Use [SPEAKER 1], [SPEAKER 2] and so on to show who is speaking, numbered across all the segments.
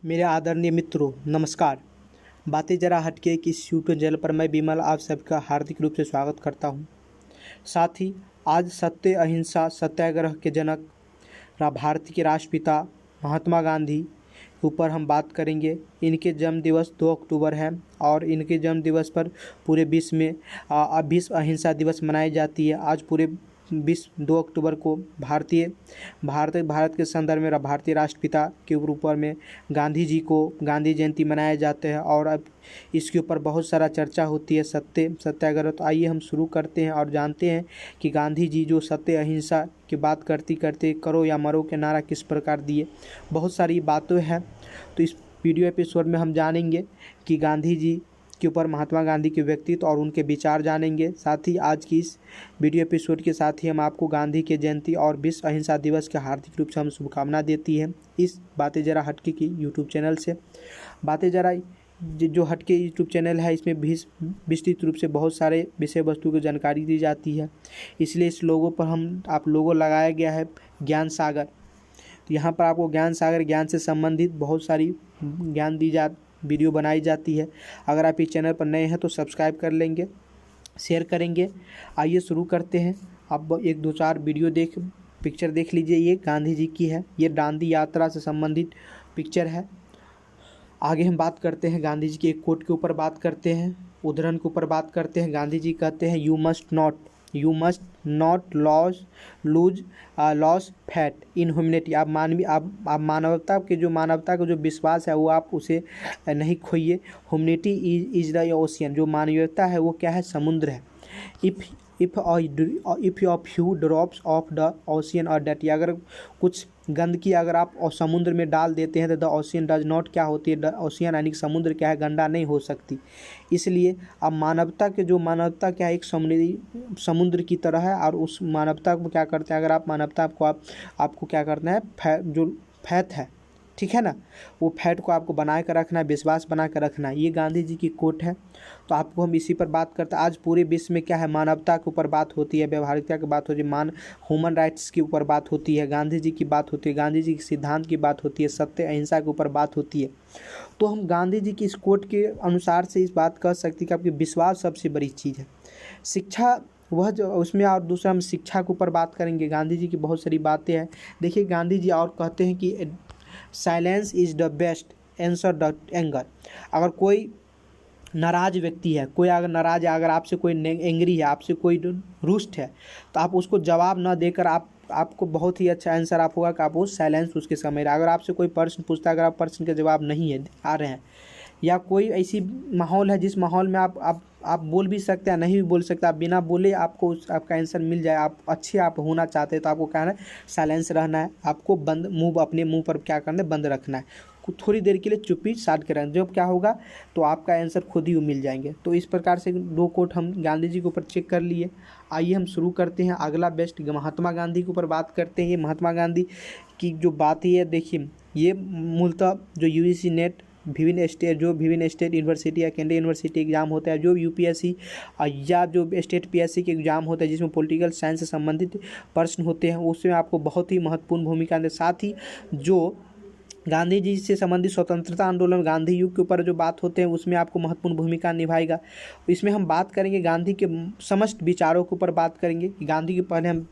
[SPEAKER 1] मेरे आदरणीय मित्रों, नमस्कार। बातें जरा हटके की इस यूट्यूब चैनल पर मैं विमल आप सबका हार्दिक रूप से स्वागत करता हूं। साथ ही आज सत्य अहिंसा सत्याग्रह के जनक भारत के राष्ट्रपिता महात्मा गांधी के ऊपर हम बात करेंगे। इनके जन्म दिवस 2 अक्टूबर है और इनके जन्म दिवस पर पूरे विश्व में विश्व अहिंसा दिवस मनाई जाती है। आज पूरे विश्व 2 अक्टूबर को भारत के संदर्भ में भारतीय राष्ट्रपिता के ऊपर में गांधी जी को गांधी जयंती मनाया जाता है और अब इसके ऊपर बहुत सारा चर्चा होती है सत्याग्रह। तो आइए हम शुरू करते हैं और जानते हैं कि गांधी जी जो सत्य अहिंसा की बात करते करते करो या मरो के नारा किस प्रकार दिए। बहुत सारी बातें हैं, तो इस वीडियो एपिसोड में हम जानेंगे कि गांधी जी के ऊपर महात्मा गांधी के व्यक्तित्व और उनके विचार जानेंगे। साथ ही आज की इस वीडियो एपिसोड के साथ ही हम आपको गांधी के जयंती और विश्व अहिंसा दिवस के हार्दिक रूप से हम शुभकामना देती हैं। इस बातें जरा हटके की यूट्यूब चैनल से बातें जरा जो हटके यूट्यूब चैनल है, इसमें विस्तृत रूप से बहुत सारे विषय वस्तु की जानकारी दी जाती है, इसलिए इस लोगों पर आप लोगों लगाया गया है ज्ञान सागर। तो यहाँ पर आपको ज्ञान सागर ज्ञान से संबंधित बहुत सारी ज्ञान वीडियो बनाई जाती है। अगर आप इस चैनल पर नए हैं तो सब्सक्राइब कर लेंगे, शेयर करेंगे। आइए शुरू करते हैं। अब 1-2-4 पिक्चर देख लीजिए। ये गांधी जी की है, ये दांडी यात्रा से संबंधित पिक्चर है। आगे हम बात करते हैं गांधी जी के एक कोट के ऊपर बात करते हैं, उद्धरण के ऊपर बात करते हैं। गांधी जी कहते हैं you must not lose faith in humanity. आप मानवता का जो विश्वास है वो आप उसे नहीं खोइए। Humanity is the ocean. जो मानवीयता है वो क्या है? समुद्र है। If a few drops of the ocean और डेट, अगर कुछ गंदगी अगर आप समुद्र में डाल देते हैं तो द ओशियन डज नॉट क्या होती है? द ओशियन यानी कि समुद्र क्या है? गंदा नहीं हो सकती। इसलिए अब मानवता क्या है? एक समुद्र की तरह है और उस मानवता को क्या करते हैं? अगर आप मानवता को आपको क्या करना है? जो फैथ है, ठीक है ना, वो फैट को आपको बना कर रखना है, विश्वास बना कर रखना है। ये गांधी जी की कोट है। तो आपको हम इसी पर बात करते हैं। आज पूरे विश्व में क्या है? मानवता के ऊपर बात होती है, व्यवहारिकता की बात होती है, ह्यूमन राइट्स के ऊपर बात होती है, गांधी जी की बात होती है, गांधी जी के सिद्धांत की बात होती है, सत्य अहिंसा के ऊपर बात होती है। तो हम गांधी जी की इस कोट के अनुसार से इस बात कह सकते हैं कि आपकी विश्वास सबसे बड़ी चीज़ है। शिक्षा वह जो उसमें, और दूसरा हम शिक्षा के ऊपर बात करेंगे। गांधी जी की बहुत सारी बातें हैं। देखिए गांधी जी और कहते हैं कि silence is the best answer the anger. अगर कोई नाराज व्यक्ति है, कोई अगर नाराज है, अगर आपसे कोई एंग्री है, आपसे कोई रुष्ट है, तो आप उसको जवाब न देकर आपको बहुत ही अच्छा आंसर आप होगा कि आप वो साइलेंस उसके समय। अगर आपसे कोई प्रश्न पूछता है, अगर आप प्रश्न के जवाब नहीं है आ रहे हैं, या कोई ऐसी माहौल है जिस माहौल में आप बोल भी सकते हैं, नहीं भी बोल सकते, आप बिना बोले आपको आपका आंसर मिल जाए, आप होना चाहते हैं, तो आपको क्या है? साइलेंस रहना है। आपको अपने मुंह पर क्या करना है? बंद रखना है। थोड़ी देर के लिए चुप्पी साध के रखना। जब क्या होगा तो आपका आंसर खुद ही मिल जाएंगे। तो इस प्रकार से 2 कोट हम गांधी जी के ऊपर चेक कर लिए। आइए हम शुरू करते हैं। अगला बेस्ट महात्मा गांधी के ऊपर बात करते हैं। ये महात्मा गांधी की जो बात है, देखिए ये मूलतः जो UGC नेट विभिन्न स्टेट यूनिवर्सिटी या केंद्रीय यूनिवर्सिटी एग्जाम होता है, जो UPSC या जो स्टेट PSC के एग्जाम होता है जिसमें पॉलिटिकल साइंस से संबंधित प्रश्न होते हैं, उसमें आपको बहुत ही महत्वपूर्ण भूमिका दे। साथ ही जो गांधी जी से संबंधित स्वतंत्रता आंदोलन गांधी युग के ऊपर जो बात होते हैं उसमें आपको महत्वपूर्ण भूमिका निभाएगा। इसमें हम बात करेंगे गांधी के समस्त विचारों के ऊपर बात करेंगे कि गांधी के पहले हम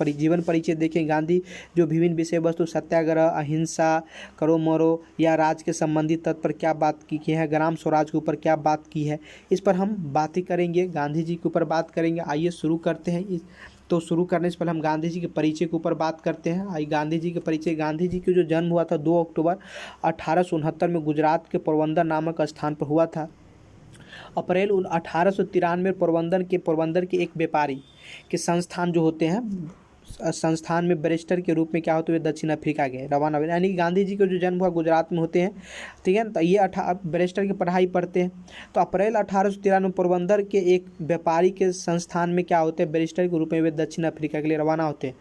[SPEAKER 1] जीवन परिचय देखें। गांधी जो विभिन्न विषय वस्तु सत्याग्रह, अहिंसा, करो मरो या राज के संबंधित तत्व पर क्या बात की है, ग्राम स्वराज के ऊपर क्या बात की है, इस पर हम बातें करेंगे, गांधी जी के ऊपर बात करेंगे। आइए शुरू करते हैं। तो शुरू करने से पहले हम गांधी जी के परिचय के ऊपर बात करते हैं। आई गांधी जी के परिचय। गांधी जी का जो जन्म हुआ था 2 अक्टूबर 1869 में गुजरात के पोरबंदर नामक स्थान पर हुआ था। अप्रैल 1893 पोरबंदर के एक व्यापारी के संस्थान जो होते हैं, संस्थान में बैरिस्टर के रूप में क्या होते हुए दक्षिण अफ्रीका गए, रवाना हुए। यानी कि गांधी जी का जो जन्म हुआ गुजरात में होते हैं, ठीक है। तो ये बैरिस्टर की पढ़ाई पढ़ते हैं। तो अप्रैल 1893 पोरबंदर के एक व्यापारी के संस्थान में क्या होते हैं? बैरिस्टर के रूप में वे दक्षिण अफ्रीका के लिए रवाना होते हैं।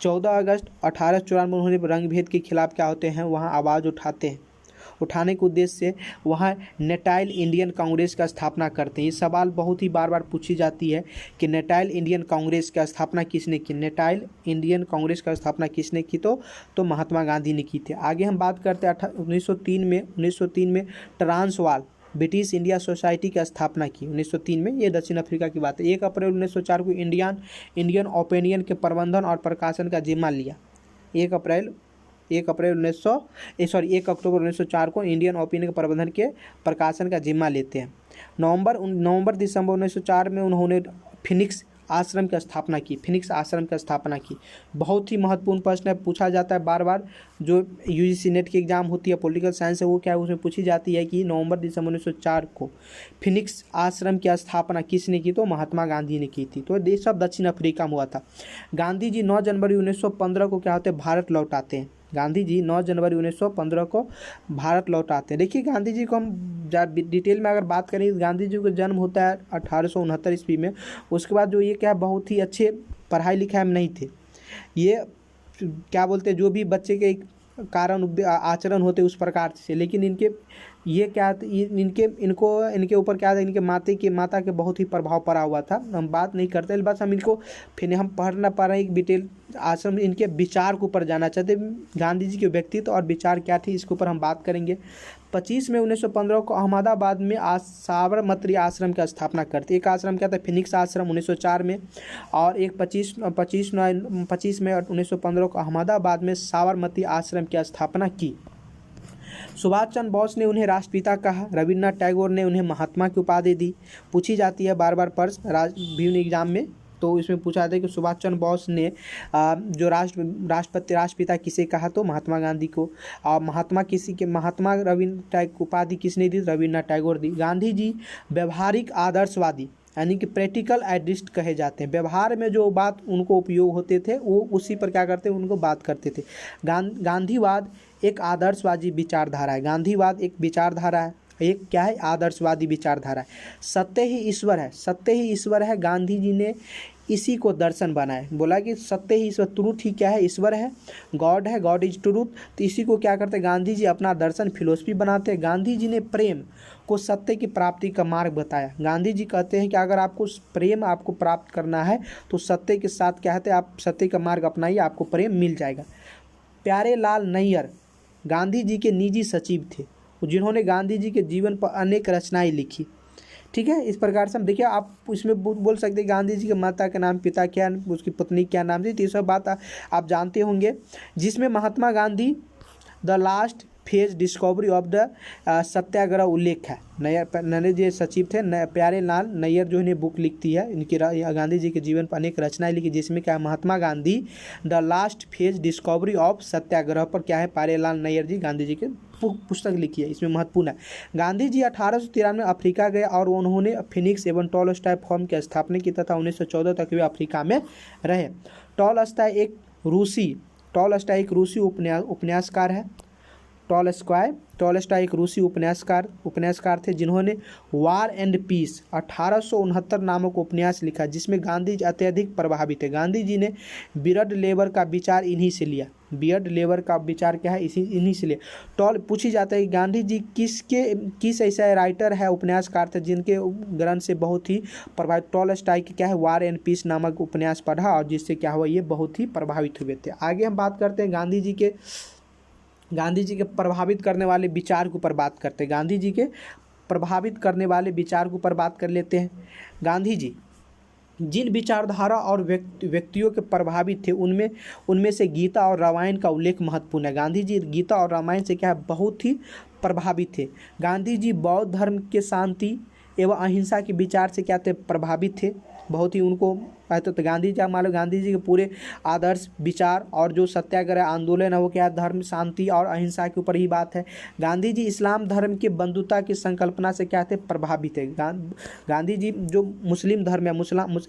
[SPEAKER 1] 14 अगस्त 1894 उन्होंने रंग भेद के खिलाफ क्या होते हैं? वहाँ आवाज़ उठाते हैं उठाने के उद्देश्य से वह नेटाइल इंडियन कांग्रेस का स्थापना करते हैं। ये सवाल बहुत ही बार बार पूछी जाती है कि नेटाइल इंडियन कांग्रेस का स्थापना किसने की। नेटाइल इंडियन कांग्रेस का स्थापना किसने की, तो महात्मा गांधी ने की थी। आगे हम बात करते हैं 1903 में ट्रांसवाल ब्रिटिश इंडिया सोसाइटी की स्थापना की 1903 में। ये दक्षिण अफ्रीका की बात है। 1 अप्रैल 1904 को इंडियन ओपिनियन के प्रबंधन और प्रकाशन का जिम्मा लिया। 1 अक्टूबर 1904 को इंडियन ओपिनियन के प्रबंधन के प्रकाशन का जिम्मा लेते हैं। नवंबर दिसंबर 1904 में उन्होंने फिनिक्स आश्रम की स्थापना की। बहुत ही महत्वपूर्ण प्रश्न है, पूछा जाता है बार बार। जो यूजीसी नेट की एग्जाम होती है पॉलिटिकल साइंस है, वो क्या है, उसमें पूछी जाती है कि नवंबर दिसंबर 1904 को फिनिक्स आश्रम की स्थापना किसने की, तो महात्मा गांधी ने की थी। तो ये सब दक्षिण अफ्रीका में हुआ था। गांधी जी 9 जनवरी 1915 को क्या होते हैं, भारत लौटाते हैं। गांधी जी 9 जनवरी 1915 को भारत लौटाते हैं। देखिए गांधी जी को हम डिटेल में अगर बात करें, गांधी जी का जन्म होता है 1869 ईस्वी में। उसके बाद जो ये क्या बहुत ही अच्छे पढ़ाई लिखाई में नहीं थे। ये क्या बोलते हैं, जो भी बच्चे के कारण आचरण होते उस प्रकार से, लेकिन इनके ये क्या इनके ऊपर क्या था, इनके माता के बहुत ही प्रभाव पड़ा हुआ था। हम बात नहीं करते, बस हम इनको फिर हम पढ़ ना पा रहे हैं। एक डिटेल आश्रम इनके विचार के ऊपर जाना चाहते। गांधी जी के व्यक्तित्व और विचार क्या थी, इसके ऊपर हम बात करेंगे। 25 मई 1915 को अहमदाबाद में साबरमती आश्रम की स्थापना करते। एक आश्रम क्या था, फिनिक्स आश्रम 1904 में, और एक 25 मई 1915 को अहमदाबाद में साबरमती आश्रम की स्थापना की। सुभाष चंद्र बोस ने उन्हें राष्ट्रपिता कहा। रविन्द्रनाथ टैगोर ने उन्हें महात्मा की उपाधि दी। पूछी जाती है बार बार विभिन्न एग्जाम में, तो इसमें पूछा जाता है कि सुभाष चंद्र बोस ने जो राष्ट्रपिता किसे कहा, तो महात्मा गांधी को। और महात्मा रविन्द्रनाथ टैगोर उपाधि किसने दी, रविन्द्रनाथ टैगोर दी। गांधी जी व्यवहारिक आदर्शवादी यानी कि प्रैक्टिकल आइडियलिस्ट कहे जाते हैं। व्यवहार में जो बात उनको उपयोग होते थे वो उसी पर क्या करते, उनको बात करते थे। गांधीवाद एक आदर्शवादी विचारधारा है। गांधीवाद एक विचारधारा है, एक क्या है, आदर्शवादी विचारधारा है। सत्य ही ईश्वर है। गांधी जी ने इसी को दर्शन बनाया, बोला कि सत्य ही ईश्वर, ट्रूथ ही क्या है, ईश्वर है, गॉड इज ट्रूथ। तो इसी को क्या करते गांधी जी अपना दर्शन फिलोसफी बनाते हैं। गांधी जी ने प्रेम को सत्य की प्राप्ति का मार्ग बताया। गांधी जी कहते हैं कि अगर आपको प्रेम आपको प्राप्त करना है तो सत्य के साथ क्या है, आप सत्य का मार्ग अपनाइए, आपको प्रेम मिल जाएगा। प्यारे लाल नैयर गांधी जी के निजी सचिव थे, जिन्होंने गांधी जी के जीवन पर अनेक रचनाएं लिखी। ठीक है, इस प्रकार से हम देखिए, आप इसमें बोल सकते हैं गांधी जी के माता का नाम, पिता क्या, उसकी पत्नी क्या नाम थी, तो ये सब बात आप जानते होंगे। जिसमें Mahatma Gandhi the last phase discovery of the Satyagraha उल्लेख है। नैयर जी सचिव थे, प्यारे लाल नैयर जो इन्हें बुक लिखती है, इनकी गांधी जी के जीवन पर अनेक रचनाएं लिखी, जिसमें क्या है, Mahatma Gandhi the last phase discovery of Satyagraha पर क्या है, प्यारे लाल नैयर जी गांधी जी के पुस्तक लिखी है। इसमें महत्वपूर्ण है, गांधी जी 1893 में अफ्रीका गए और उन्होंने फिनिक्स एवं टॉलस्टॉय फर्म की स्थापना की तथा 1914 तक वे अफ्रीका में रहे। टॉलस्टॉय एक रूसी उपन्यासकार है। टॉलस्टॉय एक रूसी उपन्यासकार थे, जिन्होंने वार एंड पीस 1869 नामक उपन्यास लिखा, जिसमें गांधी जी अत्यधिक प्रभावित है। गांधी जी ने बियर्ड लेबर का विचार इन्हीं से लिया। बियर्ड लेबर का विचार क्या है, इन्हीं से लिया। पूछी जाता है कि गांधी जी किस ऐसा राइटर है, उपन्यासकार थे, जिनके ग्रंथ से बहुत ही प्रभावित। टॉलस्टॉय की क्या है, वार एंड पीस नामक उपन्यास पढ़ा और जिससे क्या हुआ, ये बहुत ही प्रभावित हुए थे। आगे हम बात करते हैं गांधी जी के प्रभावित करने वाले विचार के ऊपर बात करते हैं। गांधी जी के प्रभावित करने वाले विचार के ऊपर बात कर लेते हैं। गांधी जी जिन विचारधारा और व्यक्तियों के प्रभावित थे, उनमें से गीता और रामायण का उल्लेख महत्वपूर्ण है। गांधी जी गीता और रामायण से क्या है, बहुत ही प्रभावित थे। गांधी जी बौद्ध धर्म के शांति एवं अहिंसा के विचार से क्या थे, प्रभावित थे, बहुत ही उनको तो गांधी जी मान लो, गांधी जी के पूरे आदर्श विचार और जो सत्याग्रह आंदोलन है वो क्या, धर्म शांति और अहिंसा के ऊपर ही बात है। गांधी जी इस्लाम धर्म के बंधुता की संकल्पना से क्या थे, प्रभावित है। गांधी जी जो मुस्लिम धर्म है,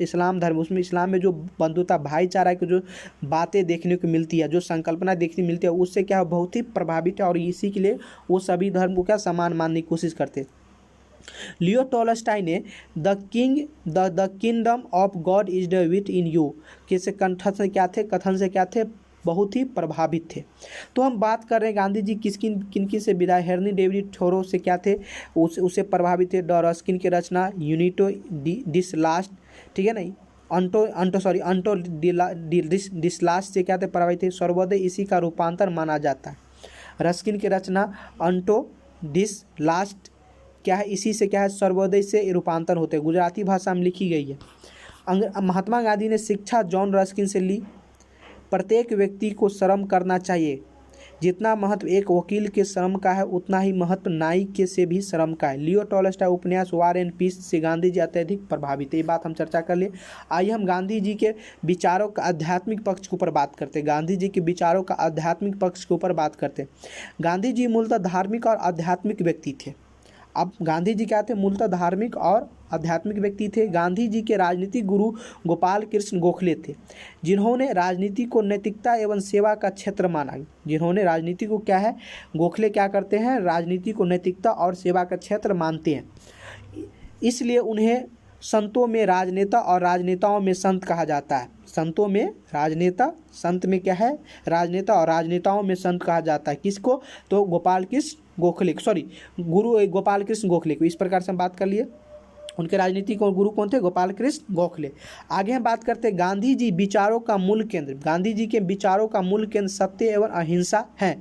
[SPEAKER 1] इस्लाम धर्म, उसमें इस्लाम में जो बंधुता भाईचारा की जो बातें देखने को मिलती है, जो संकल्पना देखने मिलती है, उससे क्या बहुत ही प्रभावित है और इसी के लिए वो सभी धर्म को क्या समान मानने की कोशिश करते। लियो टॉलस्टॉय ने the kingdom of God is the wheat in you के कथन से क्या थे, बहुत ही प्रभावित थे। तो हम बात कर रहे हैं गांधी जी किन से विदाई, हेनरी डेविड थोरो से क्या थे, उससे प्रभावित थे। द रस्किन की रचना यूनिटो डिस लास्ट, ठीक है नहीं, अंटो डिस लास्ट से क्या थे, प्रभावित थे। सर्वोदय इसी का रूपांतर माना जाता है। रस्किन की रचना अंटो डिस लास्ट क्या है, इसी से क्या है, सर्वोदय से रूपांतर होते हैं, गुजराती भाषा में लिखी गई है। महात्मा गांधी ने शिक्षा जॉन रस्किन से ली। प्रत्येक व्यक्ति को श्रम करना चाहिए। जितना महत्व एक वकील के श्रम का है उतना ही महत्व नाई के से भी श्रम का है। लियो टॉलस्टॉय उपन्यास वार एंड पीस से गांधी जी अत्यधिक प्रभावित है। ये बात हम चर्चा कर लिए। आइए हम गांधी जी के विचारों का आध्यात्मिक पक्ष के ऊपर बात करते हैं। गांधी जी के विचारों का आध्यात्मिक पक्ष के ऊपर बात करते हैं। गांधी जी मूलतः धार्मिक और आध्यात्मिक व्यक्ति थे। अब गांधी जी क्या थे, मूलतः धार्मिक और आध्यात्मिक व्यक्ति थे। गांधी जी के राजनीतिक गुरु गोपाल कृष्ण गोखले थे, जिन्होंने राजनीति को नैतिकता एवं सेवा का क्षेत्र माना। जिन्होंने राजनीति को क्या है, गोखले क्या करते हैं, राजनीति को नैतिकता और सेवा का क्षेत्र मानते हैं। इसलिए उन्हें संतों में राजनेता और राजनेताओं में संत कहा जाता है। संतों में राजनेता, संत में क्या है, राजनेता, और राजनेताओं में संत कहा जाता है। किसको, तो गोपाल कृष्ण गोखले, गुरु गोपाल कृष्ण गोखले को। इस प्रकार से हम बात कर लिए। उनके राजनीतिक और गुरु कौन थे, गोपाल कृष्ण गोखले। आगे हम बात करते हैं गांधी जी विचारों का मूल केंद्र। गांधी जी के विचारों का मूल केंद्र सत्य एवं अहिंसा है।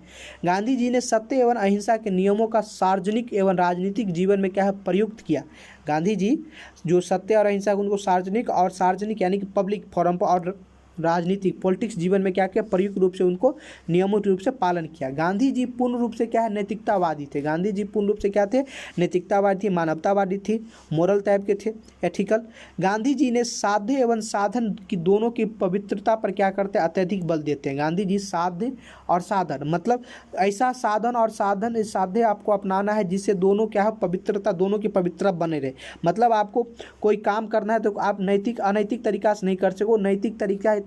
[SPEAKER 1] गांधी जी ने सत्य एवं अहिंसा के नियमों का सार्वजनिक एवं राजनीतिक जीवन में क्या है, प्रयुक्त किया। गांधी जी जो सत्य और अहिंसा को उनको सार्वजनिक यानी कि पब्लिक फोरम पर और राजनीतिक पॉलिटिक्स जीवन में क्या किया, प्रयुक्त रूप से उनको नियमित रूप से पालन किया। गांधी जी पूर्ण रूप से क्या है, नैतिकतावादी थे। गांधी जी पूर्ण रूप से क्या थे, नैतिकतावादी थे, मानवतावादी थे, मोरल टाइप के थे, एथिकल। गांधी जी ने साध्य एवं साधन की दोनों की पवित्रता पर क्या करते हैं, अत्यधिक बल देते हैं। गांधी जी साध्य और साधन, मतलब ऐसा साधन और साध्य आपको अपनाना है जिससे दोनों क्या है, पवित्रता, दोनों की पवित्रता बने रहे। मतलब आपको कोई काम करना है तो आप नैतिक अनैतिक तरीका से नहीं कर सको, नैतिक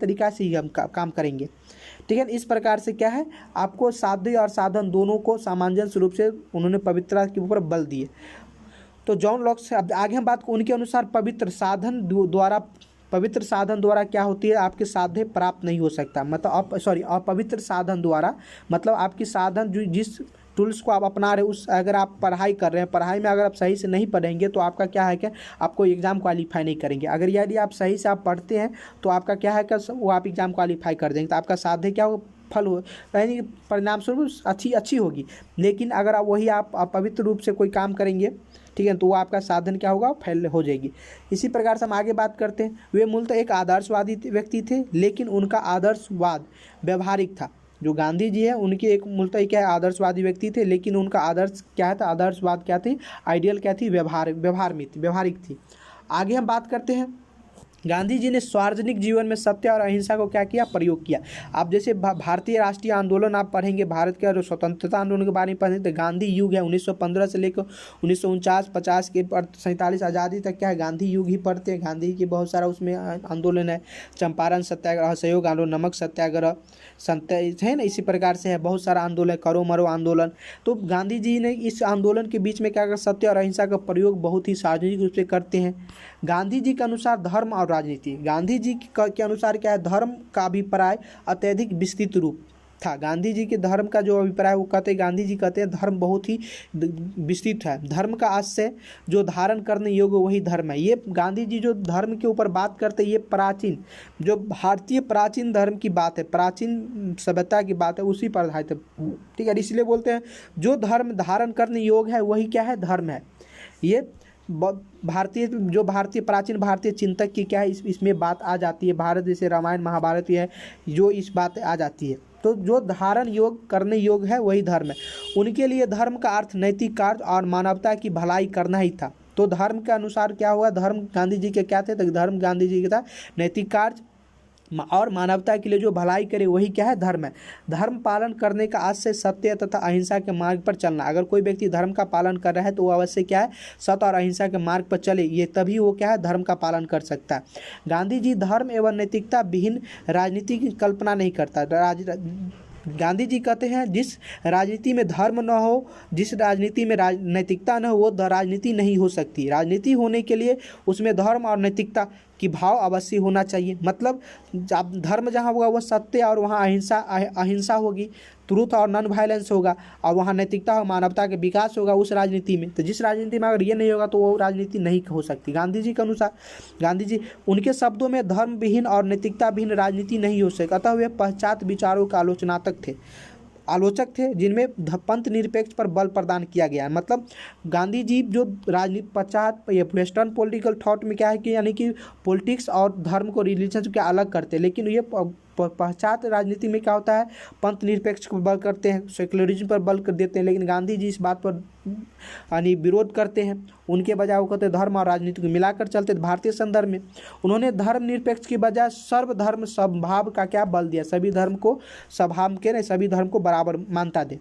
[SPEAKER 1] तरीका से ही हम काम करेंगे, ठीक है। इस प्रकार से क्या है, आपको साध्य और साधन दोनों को सामंजस्य रूप से उन्होंने पवित्रता के ऊपर बल दिए। तो जॉन लॉक से अब आगे हम बात, उनके अनुसार पवित्र साधन द्वारा क्या होती है, आपके साध्य प्राप्त नहीं हो सकता। मतलब अपवित्र साधन द्वारा, मतलब आपकी साधन जो जिस टूल्स को आप अपना रहे उस, अगर आप पढ़ाई कर रहे हैं, पढ़ाई में अगर आप सही से नहीं पढ़ेंगे तो आपका क्या है, क्या आपको एग्ज़ाम क्वालिफाई नहीं करेंगे। अगर यदि आप सही से आप पढ़ते हैं तो आपका क्या है, क्या वो आप एग्ज़ाम क्वालिफाई कर देंगे, तो आपका साध्य क्या हो, फल हो, यानी परिणाम स्वरूप अच्छी होगी। लेकिन अगर आप वही आप अपवित्र रूप से कोई काम करेंगे, ठीक है, तो वो आपका साधन क्या होगा, फैल हो जाएगी। इसी प्रकार से हम आगे बात करते हैं। वे मूलतः एक आदर्शवादी व्यक्ति थे, लेकिन उनका आदर्शवाद व्यवहारिक था। जो गांधी जी है उनकी एक मूलतः क्या है, आदर्शवादी व्यक्ति थे, लेकिन उनका आदर्श क्या था, आदर्शवाद क्या थी, आइडियल क्या थी, व्यवहारिक थी। आगे हम बात करते हैं। गांधी जी ने सार्वजनिक जीवन में सत्य और अहिंसा को क्या किया, प्रयोग किया। आप जैसे भारतीय राष्ट्रीय आंदोलन आप पढ़ेंगे, भारत के जो स्वतंत्रता आंदोलन के बारे में पढ़ेंगे तो गांधी युग है, 1915 से लेकर 1949 50 के 47 आज़ादी तक क्या है, गांधी युग ही पढ़ते हैं। गांधी की बहुत सारा उसमें आंदोलन है, चंपारण सत्याग्रह, असहयोग आंदोलन, नमक सत्याग्रह, है ना। इसी प्रकार से है बहुत सारा आंदोलन, करो मरो आंदोलन। तो गांधी जी ने इस आंदोलन के बीच में क्या कर, सत्य और अहिंसा का प्रयोग बहुत ही सार्वजनिक रूप से करते हैं। गांधी जी के अनुसार धर्म और राजनीति, गांधी जी के अनुसार क्या है, धर्म का अभिप्राय अत्यधिक विस्तृत रूप था। गांधी जी के धर्म का जो अभिप्राय वो कहते हैं, गांधी जी कहते हैं धर्म बहुत ही विस्तृत है। धर्म का आशय जो धारण करने योग्य वही धर्म है। ये गांधी जी जो धर्म के ऊपर बात करते हैं, ये प्राचीन जो भारतीय प्राचीन धर्म की बात है, प्राचीन सभ्यता की बात है, उसी पर आधारित है, ठीक है। इसलिए बोलते हैं जो धर्म धारण करने योग्य है वही क्या है, धर्म है। ये भारतीय प्राचीन भारतीय चिंतक की क्या है, इसमें बात आ जाती है। भारत जैसे रामायण महाभारत है जो इस बात आ जाती है। तो जो धारण योग करने योग है वही धर्म है। उनके लिए धर्म का अर्थ नैतिक कार्य और मानवता की भलाई करना ही था। तो धर्म के अनुसार क्या हुआ, धर्म गांधी जी के क्या थे, तो धर्म गांधी जी का था नैतिक कार्य और मानवता के लिए जो भलाई करे वही क्या है, धर्म है। धर्म पालन करने का आशय सत्य तथा अहिंसा के मार्ग पर चलना। अगर कोई व्यक्ति धर्म का पालन कर रहा है तो वो अवश्य क्या है, सत्य और अहिंसा के मार्ग पर चले, ये तभी वो क्या है, धर्म का पालन कर सकता है। गांधी जी धर्म एवं नैतिकता विहीन राजनीति की कल्पना नहीं करता। गांधी जी कहते हैं जिस राजनीति में धर्म न हो, जिस राजनीति में नैतिकता न हो, वो राजनीति नहीं हो सकती। राजनीति होने के लिए उसमें धर्म और नैतिकता कि भाव अवश्य होना चाहिए। मतलब जब धर्म जहाँ होगा वह सत्य और वहाँ अहिंसा होगी, ट्रूथ और नॉन वायलेंस होगा, और वहाँ नैतिकता और मानवता के विकास होगा उस राजनीति में। तो जिस राजनीति में अगर ये नहीं होगा तो वो राजनीति नहीं हो सकती। गांधी जी के अनुसार, गांधी जी उनके शब्दों में धर्म विहीन और नैतिकता विहीन राजनीति नहीं हो सकती। अतः वे पाश्चात्य विचारों के आलोचक थे जिनमें पंथ निरपेक्ष पर बल प्रदान किया गया है। मतलब गांधी जी जो राजनीति पाश्चात्य वेस्टर्न पॉलिटिकल थॉट में क्या है कि यानी कि पॉलिटिक्स और धर्म को रिलीजन से क्या अलग करते हैं, लेकिन ये पाश्चात्य राजनीति में क्या होता है, पंथ निरपेक्ष पर बल करते हैं, सेक्युलरिज्म पर बल कर देते हैं। लेकिन गांधी जी इस बात पर यानी विरोध करते हैं। उनके बजाय वो कहते धर्म और राजनीति को मिलाकर चलते। भारतीय संदर्भ में उन्होंने धर्म निरपेक्ष की बजाय सर्वधर्म समभाव का क्या बल दिया, सभी धर्म को स्वभाव के नहीं, सभी धर्म को बराबर मानता दे।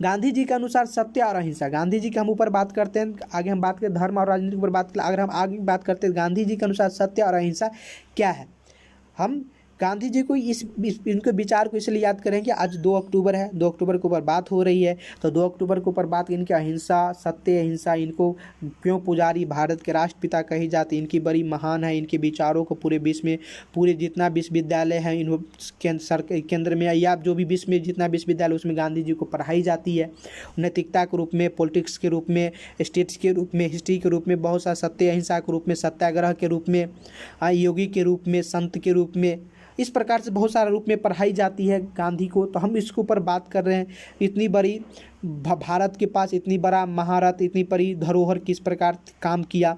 [SPEAKER 1] गांधी जी के अनुसार सत्य और अहिंसा, गांधी जी के हम ऊपर बात करते हैं, आगे हम बात करें धर्म और राजनीति के ऊपर बात करें। अगर हम आगे बात करते हैं गांधी जी के अनुसार सत्य और अहिंसा क्या है, हम गांधी जी को इनके विचार को इसलिए याद करें कि आज 2 अक्टूबर है, 2 अक्टूबर के ऊपर बात हो रही है। तो 2 अक्टूबर के ऊपर बात, इनकी अहिंसा, सत्य अहिंसा, इनको क्यों पुजारी भारत के राष्ट्रपिता कही जाती, इनकी बड़ी महान है। इनके विचारों को पूरे विश्व में, पूरे जितना विश्वविद्यालय है इन केंद्र में या जो भी विश्व में जितना विश्वविद्यालय उसमें गांधी जी को पढ़ाई जाती है। नैतिकता के रूप में, पॉलिटिक्स के रूप में, स्टेट्स के रूप में, हिस्ट्री के रूप में, बहुत सारा सत्य अहिंसा के रूप में, सत्याग्रह के रूप में, योगी के रूप में, संत के रूप में, इस प्रकार से बहुत सारे रूप में पढ़ाई जाती है गांधी को। तो हम इसके ऊपर बात कर रहे हैं। इतनी बड़ी भारत के पास इतनी बड़ा महारथ, इतनी बड़ी धरोहर किस प्रकार काम किया,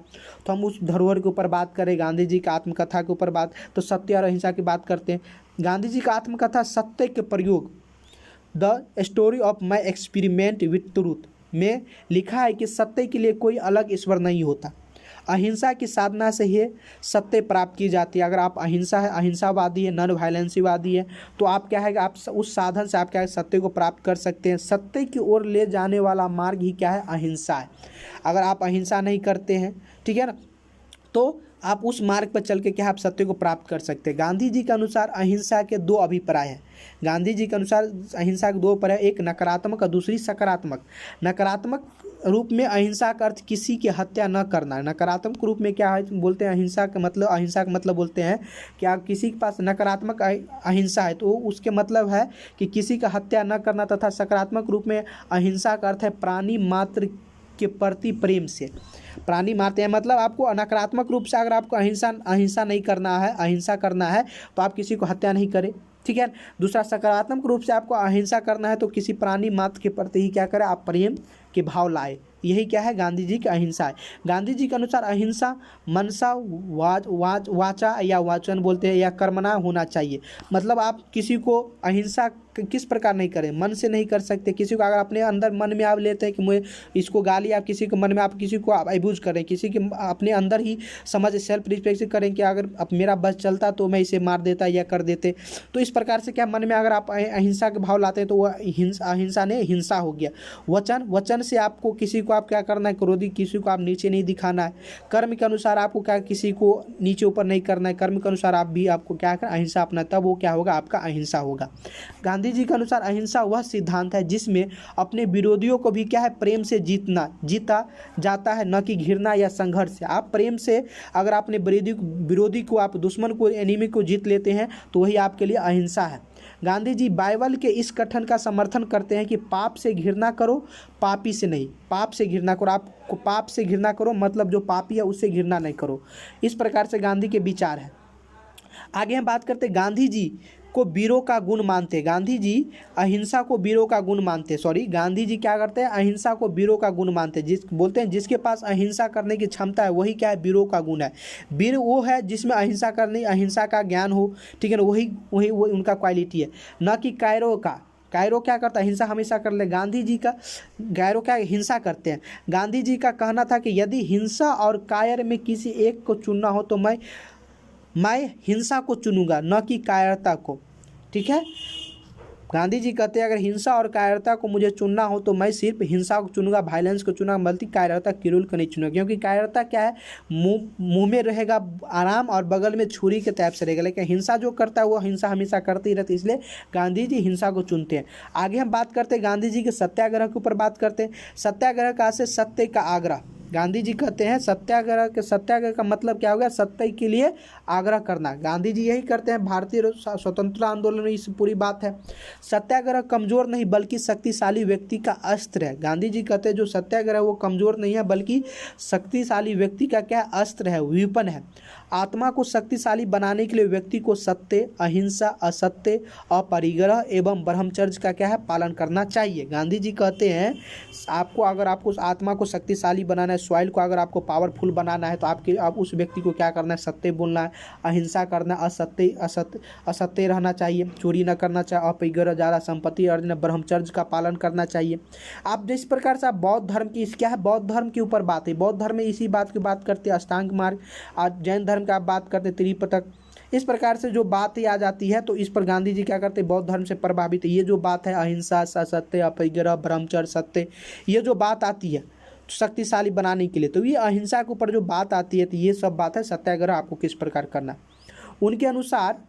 [SPEAKER 1] तो हम उस धरोहर के ऊपर बात करें। गांधी जी का आत्मकथा के ऊपर बात, तो सत्य और अहिंसा की बात करते हैं। गांधी जी का आत्मकथा सत्य के प्रयोग, the story of my experiment with truth में लिखा है कि सत्य के लिए कोई अलग ईश्वर नहीं होता, अहिंसा की साधना से ही सत्य प्राप्त की जाती है। अगर आप अहिंसावादी है, नॉन वायलेंसवादी है, तो आप क्या है कि आप उस साधन से आप क्या है सत्य को प्राप्त कर सकते हैं। सत्य की ओर ले जाने वाला मार्ग ही क्या है, अहिंसा है। अगर आप अहिंसा नहीं करते हैं, ठीक है ना, तो आप उस मार्ग पर चल के क्या आप सत्य को प्राप्त कर सकते हैं। गांधी जी के अनुसार अहिंसा के 2 अभिप्राय हैं। गांधी जी के अनुसार अहिंसा के 2 अभिप्राय, एक नकारात्मक और दूसरी सकारात्मक। नकारात्मक रूप में अहिंसा का अर्थ किसी की हत्या न करना। नकारात्मक रूप में क्या है बोलते हैं, अहिंसा का मतलब बोलते हैं कि आप किसी के पास नकारात्मक अहिंसा है तो उसके मतलब है कि किसी का हत्या न करना। तथा सकारात्मक रूप में अहिंसा का अर्थ है प्राणी मात्र के प्रति प्रेम से। प्राणी मारते हैं मतलब आपको नकारात्मक रूप से अगर आपको अहिंसा नहीं करना है, अहिंसा करना है तो आप किसी को हत्या नहीं करें, ठीक है। दूसरा सकारात्मक रूप से आपको अहिंसा करना है तो किसी प्राणी मात्र के प्रति ही क्या करें, आप प्रेम के भाव लाए। यही क्या है गांधी जी की अहिंसा है। गांधी जी के अनुसार अहिंसा मनसा वाचा या वाचन बोलते हैं या कर्मणा होना चाहिए। मतलब आप किसी को अहिंसा किस प्रकार नहीं करें, मन से नहीं कर सकते। किसी को अगर अपने अंदर मन में आप लेते हैं कि मुझे इसको गाली, आप किसी को मन में आप किसी को आप अब्यूज करें, किसी के अपने अंदर ही समझ सेल्फ रिफ्लेक्शन करें कि अगर अब मेरा बस चलता तो मैं इसे मार देता या कर देते। तो इस प्रकार से क्या मन में अगर आप अहिंसा के भाव लाते हैं तो वह अहिंसा ने हिंसा हो गया। वचन से आपको किसी को आप क्या करना है, क्रोधी, किसी को आप नीचे नहीं दिखाना है। कर्म के अनुसार आपको क्या किसी को नीचे ऊपर नहीं करना है। कर्म के अनुसार आप भी आपको क्या करना, अहिंसा अपना, तब वो क्या होगा, आपका अहिंसा होगा। गांधी जी के अनुसार अहिंसा वह सिद्धांत है जिसमें अपने विरोधियों को भी क्या है, प्रेम से जीता जाता है, न कि घृणा या संघर्ष से। आप प्रेम से अगर अपने विरोधी को, आप दुश्मन को, एनिमी को जीत लेते हैं तो वही आपके लिए अहिंसा है। गांधी जी बाइबल के इस कथन का समर्थन करते हैं कि पाप से घृणा करो, पापी से नहीं। पाप से घृणा करो, आपको पाप से घृणा करो मतलब जो पापी है उससे घृणा नहीं करो। इस प्रकार से गांधी के विचार है। आगे हम बात करते हैं गांधी जी को वीरों का गुण मानते। गांधी जी अहिंसा को वीरों का गुण मानते। गांधी जी क्या करते हैं, अहिंसा को वीरों का गुण मानते। बोलते हैं जिसके पास अहिंसा करने की क्षमता है वही क्या है, वीरों का गुण है। वीर वो है जिसमें अहिंसा का ज्ञान हो, ठीक है ना, वही उनका क्वालिटी है, न कि कायरों का। कायरो क्या करता है, हिंसा हमेशा कर ले। गांधी जी का गैरों क्या हिंसा करते हैं। गांधी जी का कहना था कि यदि हिंसा और कायर में किसी एक को चुनना हो तो मैं हिंसा को चुनूंगा, न कि कायरता को, ठीक है। गांधी जी कहते हैं अगर हिंसा और कायरता को मुझे चुनना हो तो मैं सिर्फ हिंसा को चुनूंगा, वायलेंस को चुनूंगा, बल्कि कायरता किरुल को नहीं चुनूंगा। क्योंकि कायरता क्या है, मुंह में रहेगा आराम और बगल में छुरी के टाइप से रहेगा, लेकिन हिंसा जो करता है वो हिंसा हमेशा करती रहती है। इसलिए गांधी जी हिंसा को चुनते हैं। आगे हम बात करते हैं गांधी जी के सत्याग्रह के ऊपर बात करते हैं। सत्याग्रह का से सत्य का आग्रह। गांधी जी कहते हैं सत्याग्रह का मतलब क्या हो गया, सत्य के लिए आग्रह करना। गांधी जी यही करते हैं, भारतीय स्वतंत्रता आंदोलन में इस पूरी बात है। सत्याग्रह कमजोर नहीं बल्कि शक्तिशाली व्यक्ति का अस्त्र है। गांधी जी कहते हैं जो सत्याग्रह वो कमजोर नहीं है बल्कि शक्तिशाली व्यक्ति का क्या अस्त्र है, वेपन है। आत्मा को शक्तिशाली बनाने के लिए व्यक्ति को सत्य, अहिंसा, असत्य, अपरिग्रह एवं ब्रह्मचर्य का क्या है, पालन करना चाहिए। गांधी जी कहते हैं अगर आपको उस आत्मा को शक्तिशाली बनाना है, सॉइल को अगर आपको पावरफुल बनाना है तो आप उस व्यक्ति को क्या करना है, सत्य बोलना है, अहिंसा करना, असत्य रहना चाहिए, चोरी न करना चाहिए, अपरिग्रह, ज़्यादा संपत्ति अर्जन, ब्रह्मचर्य का पालन करना चाहिए। आप जिस प्रकार से आप बौद्ध धर्म की क्या है, बौद्ध धर्म के ऊपर बात है, बौद्ध धर्म में इसी बात की बात करते हैं, अष्टांग मार्ग। आज जैन धर्म का आप बात करते त्रिपिटक, इस प्रकार से जो बात ही आ जाती है तो इस पर गांधी जी क्या करते हैं, बौद्ध धर्म से प्रभावित है। ये जो बात है अहिंसा, सत्य, अपरिग्रह, ब्रह्मचर्य, सत्य, ये जो बात आती है शक्तिशाली बनाने के लिए, तो ये अहिंसा के ऊपर जो बात आती है तो ये सब बात है सत्याग्रह आपको किस प्रकार करना। उनके अनुसार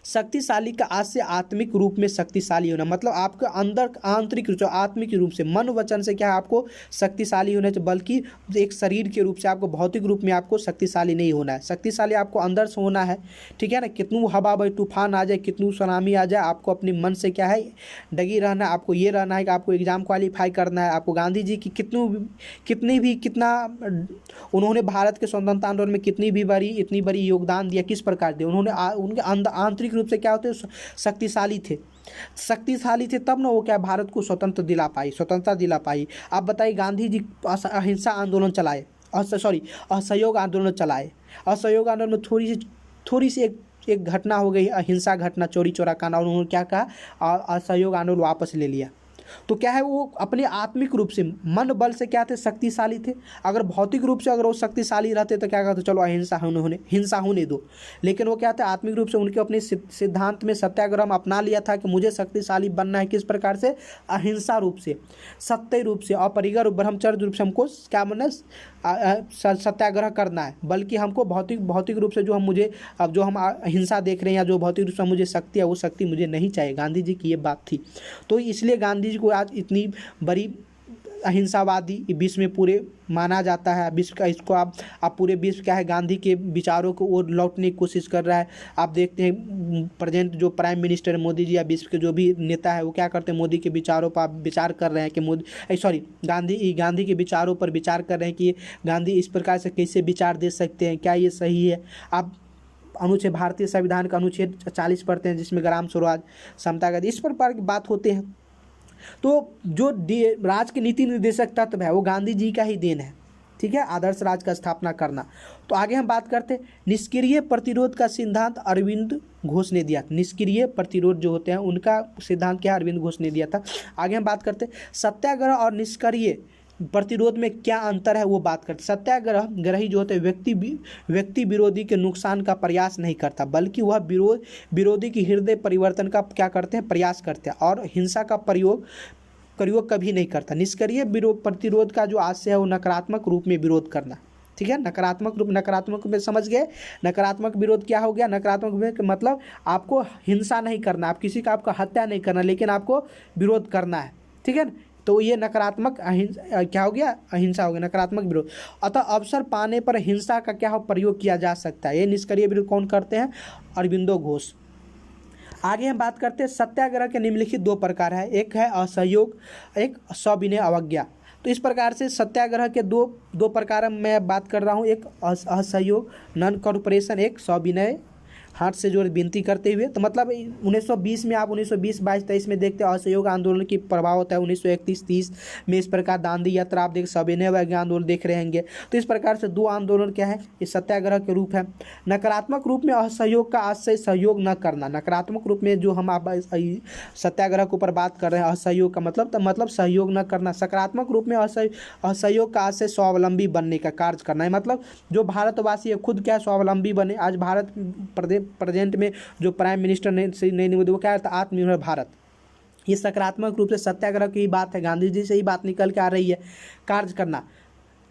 [SPEAKER 1] शक्तिशाली का आज से आत्मिक रूप में शक्तिशाली होना, मतलब आपके अंदर आंतरिक रूप से, आत्मिक रूप से, मन वचन से क्या है आपको शक्तिशाली होना चाहिए, बल्कि एक शरीर के रूप से आपको भौतिक रूप में आपको शक्तिशाली नहीं होना है। शक्तिशाली आपको अंदर से होना है, ठीक है ना। कितनू हवा बहे, तूफान आ जाए, कितनू सुनामी आ जाए, आपको अपने मन से क्या है डगी रहना है। आपको ये रहना है कि आपको एग्ज़ाम क्वालिफाई करना है। आपको गांधी जी की कितना उन्होंने भारत के स्वतंत्रता आंदोलन में इतनी बड़ी योगदान दिया, किस प्रकार दिया उन्होंने। उनके आंतरिक रूप से क्या होते, शक्तिशाली थे तब ना वो क्या भारत को स्वतंत्रता दिला पाई। आप बताइए गांधी जी अहिंसा आंदोलन चलाए, असहयोग आंदोलन चलाए। असहयोग आंदोलन में थोड़ी सी एक घटना हो गई, अहिंसा घटना, चोरी चोरा कांड, और उन्होंने क्या कहा, असहयोग आंदोलन वापस ले लिया। तो क्या है, वो अपने आत्मिक रूप से, मन बल से क्या थे, शक्तिशाली थे। अगर भौतिक रूप से अगर वो शक्तिशाली रहते तो क्या कहते, चलो हिंसा होने दो। लेकिन वो क्या थे, आत्मिक रूप से उनके अपने सिद्धांत में सत्याग्रह में अपना लिया था कि मुझे शक्तिशाली बनना है। किस प्रकार से, अहिंसा रूप से, सत्य रूप से, अपरिग्रह ब्रह्मचर्य रूप से हमको क्या माने सत्याग्रह करना है। बल्कि हमको भौतिक रूप से जो हम हिंसा देख रहे हैं या जो भौतिक रूप से मुझे शक्ति है, वो शक्ति मुझे नहीं चाहिए। गांधी जी की ये बात थी। तो इसलिए गांधी जी को आज इतनी बड़ी अहिंसावादी विश्व में पूरे माना जाता है। विश्व का इसको आप पूरे विश्व क्या है, गांधी के विचारों को और लौटने की कोशिश कर रहा है। आप देखते हैं प्रेजेंट जो प्राइम मिनिस्टर मोदी जी या विश्व के जो भी नेता है वो क्या करते हैं, मोदी के विचारों पर विचार कर रहे हैं कि गांधी के विचारों पर विचार कर रहे हैं कि गांधी इस प्रकार से कैसे विचार दे सकते हैं, क्या ये सही है। आप अनुच्छेद, भारतीय संविधान का अनुच्छेद 40 पढ़ते हैं जिसमें ग्राम स्वराज, समता का, इस प्रकार की बात होते हैं। तो जो राज के नीति निर्देशक तत्व है वो गांधी जी का ही देन है, ठीक है, आदर्श राज का स्थापना करना। तो आगे हम बात करते हैं, निष्क्रिय प्रतिरोध का सिद्धांत अरविंद घोष ने दिया। निष्क्रिय प्रतिरोध जो होते हैं उनका सिद्धांत क्या अरविंद घोष ने दिया था। आगे हम बात करते हैं सत्याग्रह और निष्क्रिय प्रतिरोध में क्या अंतर है, वो बात करते। सत्याग्रही जो होते हैं व्यक्ति विरोधी के नुकसान का प्रयास नहीं करता, बल्कि वह विरोधी की हृदय परिवर्तन का क्या करते हैं, प्रयास करते हैं, और हिंसा का प्रयोग कभी नहीं करता। निष्क्रिय प्रतिरोध का जो आशय है वो नकारात्मक रूप में विरोध करना, ठीक है। नकारात्मक में समझ गए। नकारात्मक विरोध क्या हो गया, नकारात्मक विरोध मतलब आपको हिंसा नहीं करना, आप किसी का आपका हत्या नहीं करना, लेकिन आपको विरोध करना है, ठीक है। तो ये नकारात्मक क्या हो गया, अहिंसा हो गया, नकारात्मक विरोध। अतः अवसर पाने पर हिंसा का क्या हो, प्रयोग किया जा सकता है। ये निष्क्रिय विरोध कौन करते हैं, अरविंदो घोष। आगे हम बात करते हैं सत्याग्रह के निम्नलिखित 2 प्रकार है, एक है असहयोग, एक सविनय अवज्ञा। तो इस प्रकार से सत्याग्रह के दो प्रकार मैं बात कर रहा हूँ, एक असहयोग नॉन कॉर्पोरेशन, एक सविनय हाथ से जोड़ विनती करते हुए। तो मतलब 1920 में आप 1920, 22, 23 में देखते हैं असहयोग आंदोलन की प्रभाव होता है। 1931-30 में इस प्रकार दांडी यात्रा आप देख, सविनय अवज्ञा आंदोलन देख रहे होंगे। तो इस प्रकार से 2 आंदोलन क्या है, ये सत्याग्रह के रूप है। नकारात्मक रूप में असहयोग का आशय सहयोग न करना। नकारात्मक रूप में जो हम आप सत्याग्रह के ऊपर बात कर रहे हैं, असहयोग का मतलब सहयोग न करना। सकारात्मक रूप में असहयोग का आशय स्वावलंबी बनने का कार्य करना है, मतलब जो भारतवासी है खुद क्या स्वावलंबी बने। आज भारत प्रेजेंट में जो प्राइम मिनिस्टर नरेंद्र मोदी वो क्या था, आत्मनिर्भर भारत। ये सकारात्मक रूप से सत्याग्रह की बात है, गांधी जी से ही बात निकल के आ रही है, कार्य करना।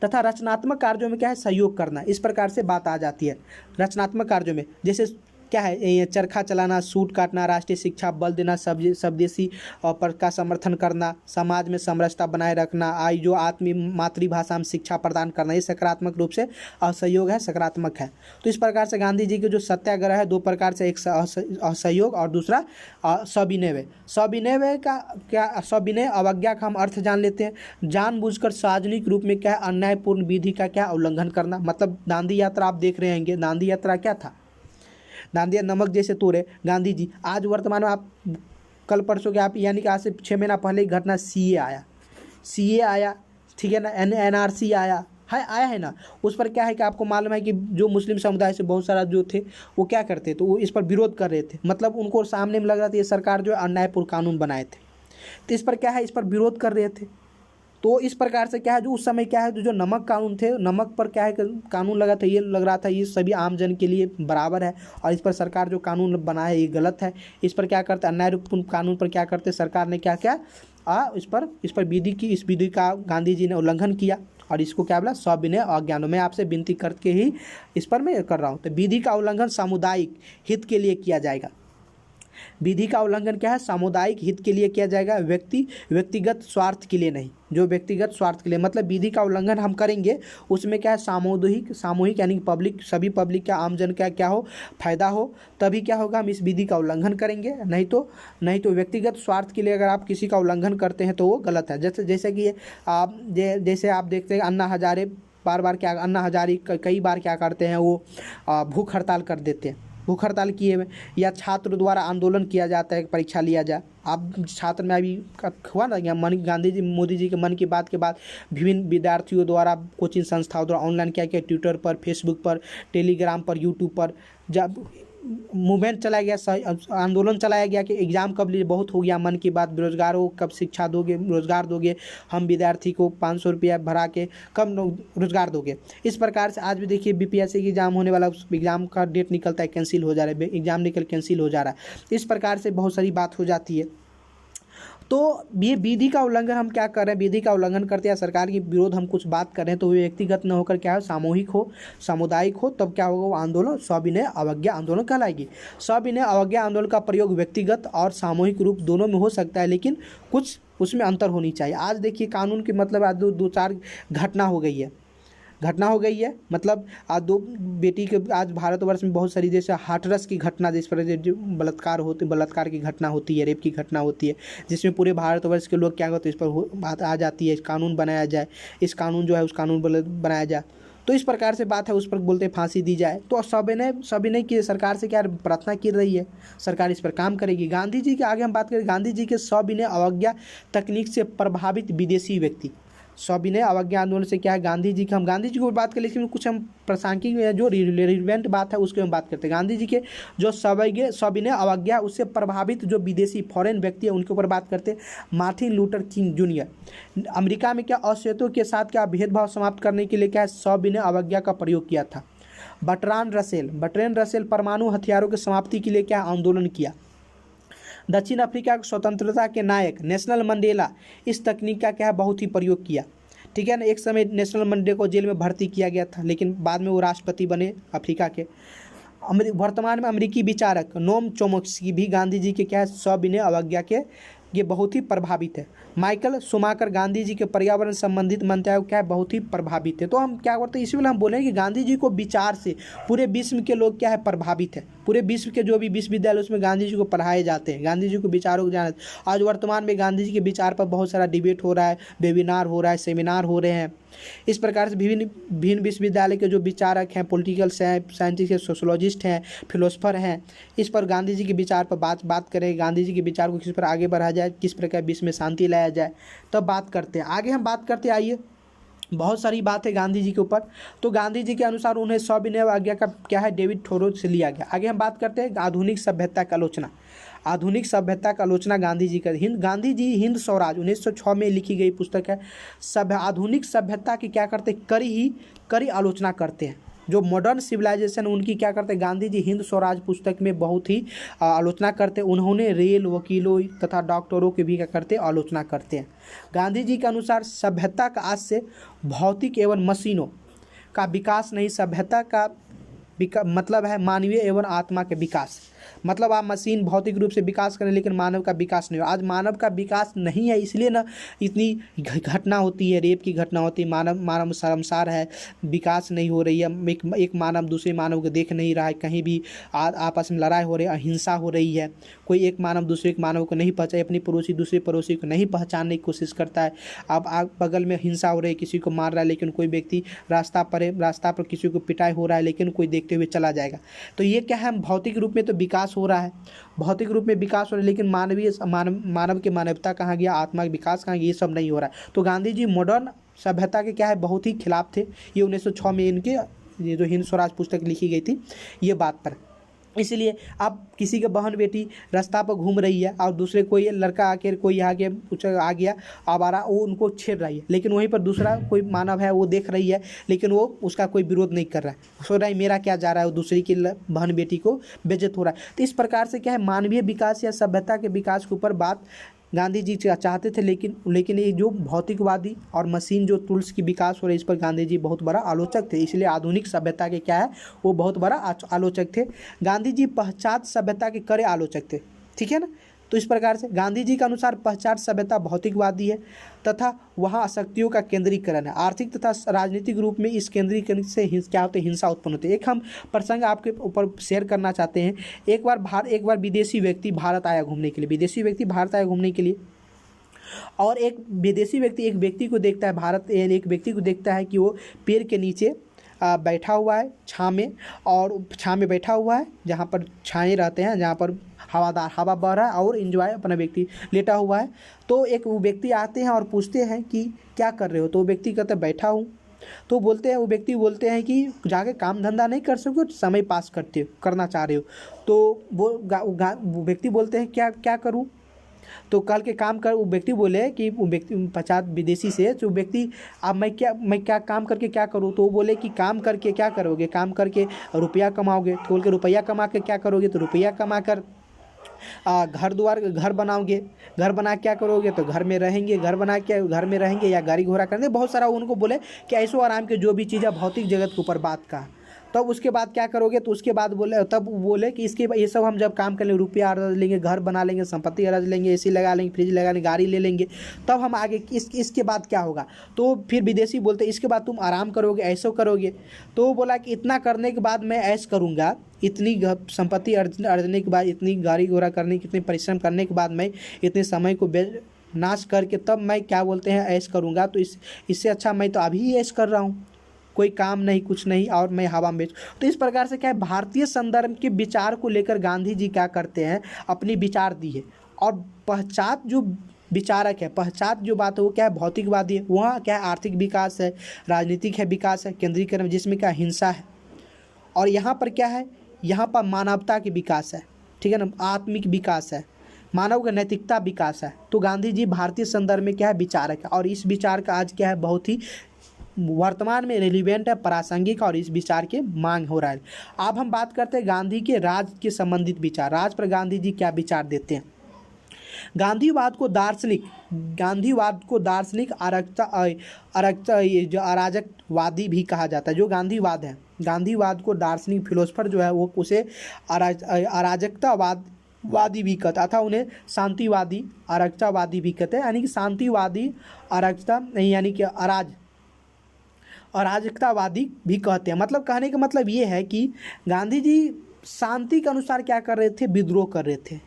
[SPEAKER 1] तथा रचनात्मक कार्यों में क्या है, सहयोग करना। इस प्रकार से बात आ जाती है रचनात्मक कार्यों में। जैसे क्या है, ये चरखा चलाना, सूट काटना, राष्ट्रीय शिक्षा बल देना, स्वदेशी पर का समर्थन करना, समाज में समरसता बनाए रखना, जो मातृभाषा में शिक्षा प्रदान करना, ये सकारात्मक रूप से असहयोग है, सकारात्मक है। तो इस प्रकार से गांधी जी के जो सत्याग्रह है दो प्रकार से, एक असहयोग और दूसरा सविनय। सविनय का क्या, सविनय अवज्ञा का हम अर्थ जान लेते हैं। जानबूझकर सार्वजनिक रूप में क्या है, अन्यायपूर्ण विधि का क्या उल्लंघन करना। मतलब दांडी यात्रा आप देख रहे होंगे, दांडी यात्रा क्या था, दांडी नमक जैसे तोड़े गांधी जी। आज वर्तमान में आप कल परसों के आप यानी कि आज से 6 महीना पहले ही घटना सीए आया, ठीक है ना, एनआरसी आया है ना। उस पर क्या है कि आपको मालूम है कि जो मुस्लिम समुदाय से बहुत सारा जो थे वो क्या करते थे, वो इस पर विरोध कर रहे थे। मतलब उनको सामने में लग रहा था ये सरकार जो है अन्यायपूर्ण कानून बनाए थे, तो इस पर क्या है, इस पर विरोध कर रहे थे। तो इस प्रकार से क्या है, जो उस समय क्या है, जो नमक कानून थे, नमक पर क्या है कानून लगा था, ये लग रहा था ये सभी आम जन के लिए बराबर है और इस पर सरकार जो कानून बनाए ये गलत है। इस पर क्या करते, अन्यायपूर्ण कानून पर क्या करते, सरकार ने क्या क्या इस पर इस विधि का गांधी जी ने उल्लंघन किया और इसको क्या बोला, सविनय अवज्ञा। मैं आपसे विनती करके ही इस पर मैं कर रहा हूँ। तो विधि का उल्लंघन सामुदायिक हित के लिए किया जाएगा। विधि का उल्लंघन क्या है, सामुदायिक हित के लिए किया जाएगा, व्यक्तिगत स्वार्थ के लिए नहीं। जो व्यक्तिगत स्वार्थ के लिए, मतलब विधि का उल्लंघन हम करेंगे उसमें क्या है, सामूहिक यानी पब्लिक, सभी पब्लिक का, आम जन का क्या हो, फायदा हो, तभी क्या होगा, हम इस विधि का उल्लंघन करेंगे। नहीं तो व्यक्तिगत स्वार्थ के लिए अगर आप किसी का उल्लंघन करते हैं तो वो गलत है। जैसे कि जैसे आप देखते हैं अन्ना हजारे अन्ना हजारे कई बार क्या करते हैं, वो भूख हड़ताल कर देते हैं। भूख हड़ताल किए हुए, या छात्र द्वारा आंदोलन किया जाता है परीक्षा लिया जाए। आप छात्र में अभी हुआ ना, गांधी जी मोदी जी के मन की बात के बाद विभिन्न विद्यार्थियों द्वारा, कोचिंग संस्थाओं द्वारा ऑनलाइन क्या किया, ट्विटर पर, फेसबुक पर, टेलीग्राम पर, यूट्यूब पर जब मूवमेंट चलाया गया, आंदोलन चलाया गया कि एग्ज़ाम कब लिए, बहुत हो गया मन की बात, बेरोजगारों को कब शिक्षा दोगे, रोज़गार दोगे, हम विद्यार्थी को 500 रुपया भरा के कब रोज़गार दोगे। इस प्रकार से आज भी देखिए बीपीएससी की एग्ज़ाम होने वाला, एग्ज़ाम का डेट निकलता है, कैंसिल हो जा रहा है, एग्ज़ाम कैंसिल हो जा रहा है। इस प्रकार से बहुत सारी बात हो जाती है। तो ये विधि का उल्लंघन हम क्या कर रहे हैं, विधि का उल्लंघन करते हैं, सरकार के विरोध हम कुछ बात कर रहे हैं, तो वो व्यक्तिगत न होकर क्या है, सामूहिक हो, सामुदायिक हो, तब क्या होगा, वो आंदोलन सविनय अवज्ञा आंदोलन कहलाएगी। सविनय अवज्ञा आंदोलन का प्रयोग व्यक्तिगत और सामूहिक रूप दोनों में हो सकता है, लेकिन कुछ उसमें अंतर होनी चाहिए। आज देखिए कानून की मतलब आज दो चार घटना हो गई है, मतलब आज दो बेटी के, आज भारतवर्ष में बहुत सारी जैसे हाथरस की घटना, जिस पर जो बलात्कार की घटना होती है, रेप की घटना होती है, जिसमें पूरे भारतवर्ष के लोग क्या होते हैं, इस पर बात आ जाती है, इस कानून बनाया जाए, इस कानून जो है उस कानून बनाया जाए। तो इस प्रकार से बात है, उस पर बोलते फांसी दी जाए। तो सविनय की सरकार से क्या प्रार्थना की रही है, सरकार इस पर काम करेगी। गांधी जी के आगे हम बात करें, गांधी जी के सविनय अवज्ञा तकनीक से प्रभावित विदेशी व्यक्ति। सविनय अवज्ञा आंदोलन से क्या है, गांधी जी को बात करें, लेकिन कुछ हम प्रासंगिक जो रिलेवेंट बात है उसके हम बात करते हैं। गांधी जी के जो सविनय अवज्ञा उससे प्रभावित जो विदेशी फॉरेन व्यक्ति है उनके ऊपर बात करते हैं। Martin Luther king junior America में क्या अश्वेतों के साथ क्या भेदभाव समाप्त करने के लिए क्या सविनय अवज्ञा का प्रयोग किया था। बर्ट्रांड रसेल परमाणु हथियारों की समाप्ति के लिए क्या आंदोलन किया। दक्षिण अफ्रीका की स्वतंत्रता के नायक नेल्सन मंडेला इस तकनीक का क्या है बहुत ही प्रयोग किया, ठीक है ना। एक समय नेल्सन मंडेला को जेल में भर्ती किया गया था, लेकिन बाद में वो राष्ट्रपति बने अफ्रीका के। वर्तमान में अमेरिकी विचारक नोम चोम्स्की भी गांधी जी के क्या है सविनय अवज्ञा के ये बहुत ही प्रभावित है। माइकल शुमाकर गांधी जी के पर्यावरण संबंधित मंत्रालय क्या है बहुत ही प्रभावित है। तो हम क्या करते हैं, इसी हम बोलेंगे कि गांधी जी को विचार से पूरे विश्व के लोग क्या है प्रभावित है। पूरे विश्व के जो भी विश्वविद्यालय उसमें गांधी जी को पढ़ाए जाते हैं, गांधी जी को विचारों को जाना। आज वर्तमान में गांधी जी के विचार पर बहुत सारा डिबेट हो रहा है, वेबिनार हो रहा है, सेमिनार हो रहे हैं। इस प्रकार से विभिन्न विश्वविद्यालय के जो विचारक हैं, पॉलिटिकल साइंटिस्ट, सोशोलॉजिस्ट हैं, फिलोसफर हैं, इस पर गांधी जी के विचार पर बात करें, गांधी जी के विचार को किस पर आगे बढ़ाया जाए, किस प्रकार विश्व में शांति लाया जाए, तब बात करते हैं। आगे हम बात करते आइए, बहुत सारी बात है गांधी जी के ऊपर। तो गांधी जी के अनुसार उन्हें सविनय अवज्ञा का क्या है डेविड थोरो से लिया गया। आगे हम बात करते हैं आधुनिक सभ्यता की आलोचना। आधुनिक सभ्यता का आलोचना गांधी जी का गांधी जी हिंद स्वराज 1906 में लिखी गई पुस्तक है। आधुनिक सभ्यता की क्या करते कड़ी आलोचना करते हैं। जो मॉडर्न सिविलाइजेशन उनकी क्या करते हैं, गांधी जी हिंद स्वराज पुस्तक में बहुत ही आलोचना करते हैं। उन्होंने रेल वकीलों तथा डॉक्टरों की भी क्या करते हैं आलोचना करते हैं। गांधी जी के अनुसार सभ्यता का आज से भौतिक एवं मशीनों का विकास नहीं, सभ्यता का मतलब है मानवीय एवं आत्मा के विकास। मतलब आप मशीन भौतिक रूप से विकास करें लेकिन मानव का विकास नहीं हो। आज मानव का विकास नहीं है, इसलिए ना इतनी घटना होती है, रेप की घटना होती है, मानव शर्मसार है, विकास नहीं हो रही है, एक मानव दूसरे मानव को देख नहीं रहा है, कहीं भी आपस में लड़ाई हो रही है, अहिंसा हो रही है, कोई एक मानव दूसरे मानव को नहीं पहचाने, अपनी पड़ोसी दूसरे पड़ोसी को नहीं पहचानने की कोशिश करता है। अब बगल में हिंसा हो रही है, किसी को मार रहा है लेकिन कोई व्यक्ति रास्ता पर किसी को पिटाई हो रहा है लेकिन कोई देखते हुए चला जाएगा। तो ये क्या है, भौतिक रूप में तो विकास हो रहा है, भौतिक रूप में विकास हो रहा है, लेकिन मानव की मानवता कहाँ गया, आत्मा का विकास कहाँ गया, ये सब नहीं हो रहा है। तो गांधी जी मॉडर्न सभ्यता के क्या है, बहुत ही खिलाफ थे। ये 1906 में इनके ये जो हिंद स्वराज पुस्तक लिखी गई थी ये बात पर। इसलिए अब किसी के बहन बेटी रास्ता पर घूम रही है और दूसरे कोई लड़का आके कोई आगे कुछ आ गया आवारा, वो उनको छेड़ रही है, लेकिन वहीं पर दूसरा कोई मानव है वो देख रही है लेकिन वो उसका कोई विरोध नहीं कर रहा है, सोच रहा है मेरा क्या जा रहा है, वो दूसरी की बहन बेटी को बेइज्जत हो रहा है। तो इस प्रकार से क्या है, मानवीय विकास या सभ्यता के विकास के ऊपर बात गांधी जी चाहते थे, लेकिन ये जो भौतिकवादी और मशीन जो टूल्स की विकास हो रही है इस पर गांधी जी बहुत बड़ा आलोचक थे। इसलिए आधुनिक सभ्यता के क्या है, वो बहुत बड़ा आलोचक थे। गांधी जी पश्चात सभ्यता के कड़े आलोचक थे, ठीक है ना। तो इस प्रकार से गांधी जी के अनुसार पश्चात सभ्यता भौतिकवादी है तथा वहाँ शक्तियों का केंद्रीकरण है। आर्थिक तथा राजनीतिक रूप में इस केंद्रीकरण से क्या होते हैं, हिंसा उत्पन्न होती है। एक हम प्रसंग आपके ऊपर शेयर करना चाहते हैं। एक बार विदेशी व्यक्ति भारत आया घूमने के लिए, और एक विदेशी व्यक्ति एक व्यक्ति को देखता है, एक व्यक्ति को देखता है कि वो पेड़ के नीचे बैठा हुआ है छाँव में बैठा हुआ है, जहाँ पर छाए रहते हैं, जहाँ पर हवा बह रहा है और एंजॉय अपना व्यक्ति लेटा हुआ है। तो एक वो व्यक्ति आते हैं और पूछते हैं कि क्या कर रहे हो, तो वो व्यक्ति कहते हैं बैठा हूँ। तो वो व्यक्ति बोलते हैं कि जाके काम धंधा नहीं कर सको, समय पास करना चाह रहे हो। तो वो व्यक्ति बोलते हैं क्या करूँ, तो कल के काम कर। वो व्यक्ति बोले कि वो व्यक्ति 50 विदेशी से, तो व्यक्ति अब मैं क्या काम करके क्या करूँ, तो वो बोले कि काम करके क्या करोगे, काम करके रुपया कमाओगे। तो बोल के रुपया कमा के क्या करोगे, तो रुपया कमा कर घर बनाओगे, घर बना क्या करोगे, तो घर में रहेंगे या गाड़ी घोड़ा करेंगे। बहुत सारा उनको बोले कि ऐसो आराम के जो भी चीज़ है भौतिक जगत के ऊपर बात का। तब उसके बाद क्या करोगे, तो उसके बाद बोले कि ये सब हम जब काम कर लेंगे, रुपया अर्ज लेंगे, घर बना लेंगे, संपत्ति अर्ज लेंगे, एसी लगा लेंगे, फ्रिज लगा लेंगे, गाड़ी ले लेंगे, तब हम आगे इसके बाद क्या होगा। तो फिर विदेशी बोलते इसके बाद तुम आराम करोगे, ऐसो करोगे। तो वो बोला कि इतना करने के बाद मैं ऐश करूँगा, इतनी संपत्ति अर्जने के बाद, इतनी गाड़ी घोड़ा करने की, इतनी परिश्रम करने के बाद, मैं इतने समय को नाश करके तब मैं क्या बोलते हैं ऐश करूँगा। तो इससे अच्छा मैं तो अभी ही ऐश कर रहा हूँ, कोई काम नहीं, कुछ नहीं, और मैं हवा में बेच। तो इस प्रकार से क्या है, भारतीय संदर्भ के विचार को लेकर गांधी जी क्या करते हैं, अपनी विचार दी है। और पश्चात जो विचारक है, पश्चात जो बात है वो क्या है, भौतिकवादी है। वहाँ क्या है, आर्थिक विकास है, राजनीतिक है विकास है, केंद्रीकरण जिसमें क्या हिंसा है। और यहाँ पर क्या है, यहाँ पर मानवता की विकास है, ठीक है ना, आत्मिक विकास है, मानव का नैतिकता विकास है। तो गांधी जी भारतीय संदर्भ में क्या है, विचारक है। और इस विचार का आज क्या है, बहुत ही वर्तमान में रेलिवेंट है, प्रासंगिक, और इस विचार के मांग हो रहा है। अब हम बात करते हैं गांधी के राज के संबंधित विचार। राज पर गांधी जी क्या विचार देते हैं। गांधीवाद को दार्शनिक अराजकवादी भी कहा जाता है। जो गांधीवाद है, गांधीवाद को दार्शनिक फिलोसफर जो है वो उसे अराजकतावादी भी कहता था, उन्हें शांतिवादी अराजकतावादी भी कहते हैं। यानी कि शांतिवादी अराजकता नहीं, यानी कि अराजकतावादी भी कहते हैं। मतलब कहने का मतलब ये है कि गांधी जी शांति के अनुसार क्या कर रहे थे, विद्रोह कर रहे थे।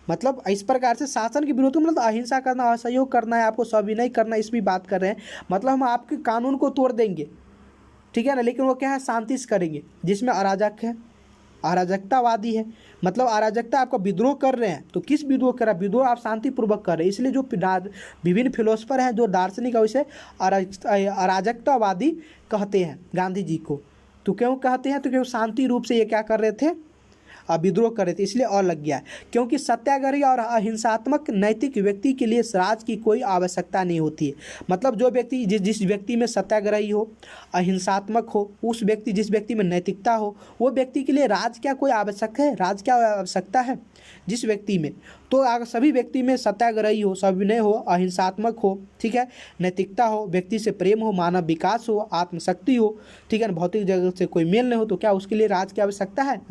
[SPEAKER 1] मतलब इस प्रकार से शासन के विरोध, मतलब अहिंसा करना, असहयोग करना है, आपको सविनय करना, इस भी बात कर रहे हैं। मतलब हम आपके कानून को तोड़ देंगे, ठीक है ना, लेकिन वो क्या है, शांति से करेंगे। जिसमें अराजक है, अराजकतावादी है, मतलब अराजकता, आपका विद्रोह कर रहे हैं। तो किस विद्रोह कर रहा है, विद्रोह आप शांतिपूर्वक कर रहे हैं। इसलिए जो विभिन्न फिलोसफर हैं, जो दार्शनिक है, उसे अराजकतावादी कहते हैं गांधी जी को। तो क्यों कहते हैं, तो क्योंकि शांति रूप से ये क्या कर रहे थे, विद्रोह कर रहे थे, इसलिए और लग गया है। क्योंकि सत्याग्रही और अहिंसात्मक नैतिक व्यक्ति के लिए राज की कोई आवश्यकता नहीं होती है। मतलब जो व्यक्ति जिस व्यक्ति में सत्याग्रही हो, अहिंसात्मक हो, उस व्यक्ति जिस व्यक्ति में नैतिकता हो, वो व्यक्ति के लिए राज क्या कोई आवश्यक है, राज क्या आवश्यकता है जिस व्यक्ति में, तो अगर सभी व्यक्ति में सत्याग्रही हो, सविनय हो, अहिंसात्मक हो, ठीक है, नैतिकता हो, व्यक्ति से प्रेम हो, मानव विकास हो, आत्मशक्ति हो, ठीक है, भौतिक जगत से कोई मेल नहीं हो, तो क्या उसके लिए राज की आवश्यकता है?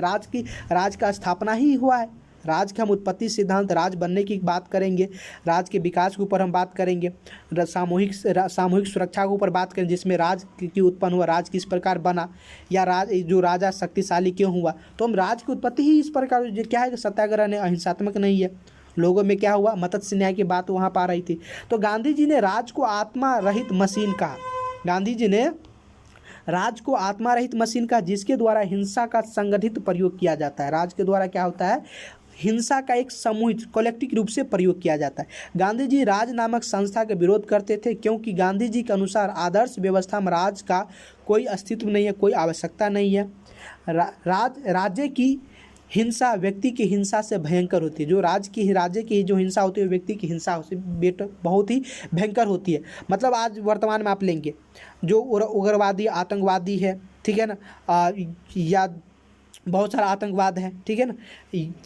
[SPEAKER 1] राज का स्थापना ही हुआ है। राज के हम उत्पत्ति सिद्धांत, राज बनने की बात करेंगे, राज के विकास के ऊपर हम बात करेंगे, सामूहिक सुरक्षा के ऊपर बात करेंगे, जिसमें राज की उत्पन्न हुआ, राज किस प्रकार बना, या जो राजा शक्तिशाली क्यों हुआ। तो हम राज की उत्पत्ति ही इस प्रकार, क्या है कि सत्याग्रह ने अहिंसात्मक नहीं है। लोगों में क्या हुआ, मत्स्य न्याय की बात वहाँ पर आ रही थी। तो गांधी जी ने राज को आत्मा रहित मशीन कहा। गांधी जी ने राज को आत्मा रहित मशीन कहा, जिसके द्वारा हिंसा का संगठित प्रयोग किया जाता है। राज के द्वारा क्या होता है, हिंसा का एक सामूहिक कलेक्टिव रूप से प्रयोग किया जाता है। गांधी जी राज नामक संस्था का विरोध करते थे, क्योंकि गांधी जी के अनुसार आदर्श व्यवस्था में राज का कोई अस्तित्व नहीं है, कोई आवश्यकता नहीं है। राज्य की हिंसा व्यक्ति की हिंसा से भयंकर होती है। जो राज्य की जो हिंसा होती है, व्यक्ति की हिंसा बहुत ही भयंकर होती है। मतलब आज वर्तमान में आप लेंगे जो उग्रवादी आतंकवादी है, ठीक है ना, या बहुत सारा आतंकवाद है, ठीक है ना,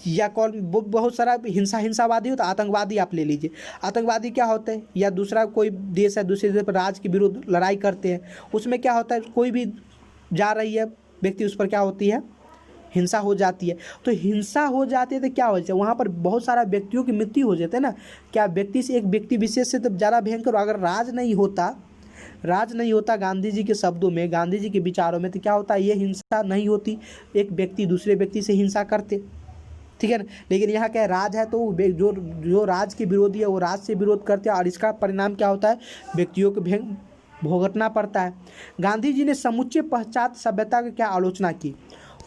[SPEAKER 1] या कौन बहुत सारा हिंसावादी हो, तो आतंकवादी आप ले लीजिए। आतंकवादी क्या होते हैं, या दूसरा कोई देश है, दूसरे देश पर राज के विरुद्ध लड़ाई करते हैं, उसमें क्या होता है, कोई भी जा रही है व्यक्ति, उस पर क्या होती है, हिंसा हो जाती है। तो हिंसा हो जाती है तो क्या हो जाता है, वहाँ पर बहुत सारा व्यक्तियों की मृत्यु हो जाती है ना। क्या व्यक्ति से, एक व्यक्ति विशेष से तो ज़्यादा भयंकर। अगर राज नहीं होता गांधी जी के शब्दों में, गांधी जी के विचारों में, तो क्या होता है, ये हिंसा नहीं होती, एक व्यक्ति दूसरे व्यक्ति से हिंसा करते, ठीक है ना। लेकिन यहाँ क्या है, राज है, तो जो राज के विरोधी है वो राज से विरोध करते हैं, और इसका परिणाम क्या होता है, व्यक्तियों को भुगतना पड़ता है। गांधी जी ने समुच्चय पाश्चात्य सभ्यता की क्या आलोचना की।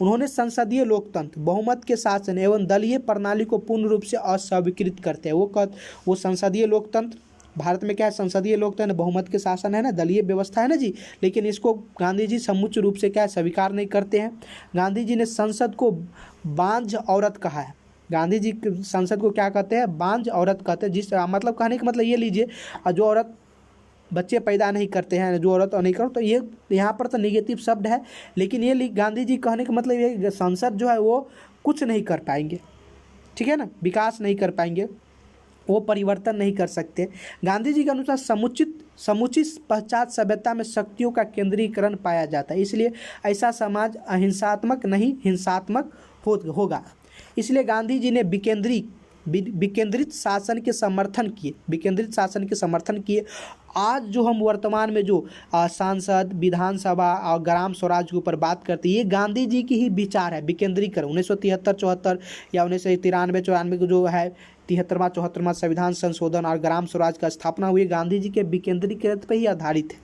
[SPEAKER 1] उन्होंने संसदीय लोकतंत्र, बहुमत के शासन एवं दलीय प्रणाली को पूर्ण रूप से अस्वीकृत करते हैं। वो संसदीय लोकतंत्र, भारत में क्या है, संसदीय लोकतंत्र, बहुमत के शासन है ना, दलीय व्यवस्था है ना जी, लेकिन इसको गांधी जी समुच्च रूप से क्या स्वीकार नहीं करते हैं। गांधी जी ने संसद को बांझ औरत कहा है। गांधी जी संसद को क्या कहते हैं, बांझ औरत कहते हैं। जिस मतलब कहने का मतलब ये लीजिए, जो औरत बच्चे पैदा नहीं करते हैं, जो औरत नहीं करो, तो ये यहाँ पर तो निगेटिव शब्द है, लेकिन ये गांधी जी कहने का मतलब ये, संसद जो है वो कुछ नहीं कर पाएंगे, ठीक है ना, विकास नहीं कर पाएंगे, वो परिवर्तन नहीं कर सकते। गांधी जी के अनुसार समुचित पश्चात सभ्यता में शक्तियों का केंद्रीकरण पाया जाता है, इसलिए ऐसा समाज अहिंसात्मक नहीं हिंसात्मक होगा। इसलिए गांधी जी ने विकेंद्रित शासन के समर्थन किए। आज जो हम वर्तमान में जो सांसद, विधानसभा और ग्राम स्वराज के ऊपर बात करते हैं, ये गांधी जी की ही विचार है, विकेंद्रीकरण। 1973-74 या 1993-94 को जो है 73वां-74वां संविधान संशोधन और ग्राम स्वराज का स्थापना हुई, गांधी जी के विकेंद्रीकरण पर ही आधारित है।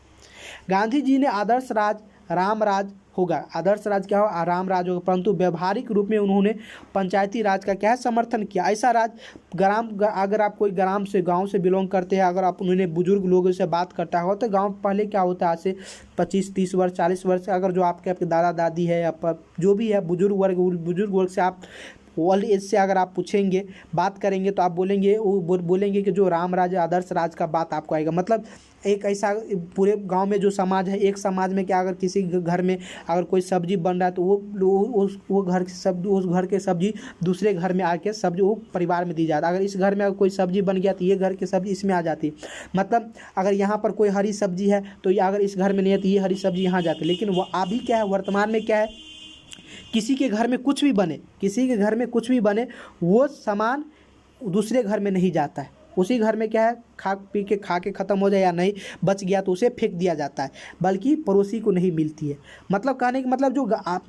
[SPEAKER 1] गांधी जी ने आदर्श राज राम राज होगा, आदर्श राज क्या हो, राम राज होगा, परंतु व्यवहारिक रूप में उन्होंने पंचायती राज का क्या है, समर्थन किया। ऐसा राज अगर आप कोई गांव से बिलोंग करते हैं, अगर आप उन्होंने बुजुर्ग लोगों से बात करता हो, तो गांव पहले क्या होता है, आज से 25-30 वर्ष 40 वर्ष, अगर जो आपके दादा दादी है या जो भी है बुजुर्ग वर्ग से आप ओल्ड एज से अगर आप पूछेंगे, बात करेंगे, तो आप बोलेंगे कि जो राम राज आदर्श राज का बात आपको आएगा। मतलब एक ऐसा पूरे गांव में जो समाज है, एक समाज में क्या, अगर किसी घर में अगर कोई सब्जी बन रहा है, तो वो घर की सब्जी, उस घर के सब्जी दूसरे घर में आके सब्जी वो परिवार में दी जाती है। अगर इस घर में अगर कोई सब्जी बन गया, तो ये घर की सब्जी इसमें आ जाती है। मतलब अगर यहाँ पर कोई हरी सब्जी है, तो अगर इस घर में नहीं है, तो ये हरी सब्जी यहाँ जाती है। लेकिन वो अभी क्या है, वर्तमान में क्या है, किसी के घर में कुछ भी बने, वो सामान दूसरे घर में नहीं जाता है। उसी घर में क्या है, खा के ख़त्म हो जाए या नहीं बच गया तो उसे फेंक दिया जाता है, बल्कि पड़ोसी को नहीं मिलती है। मतलब कहने का मतलब जो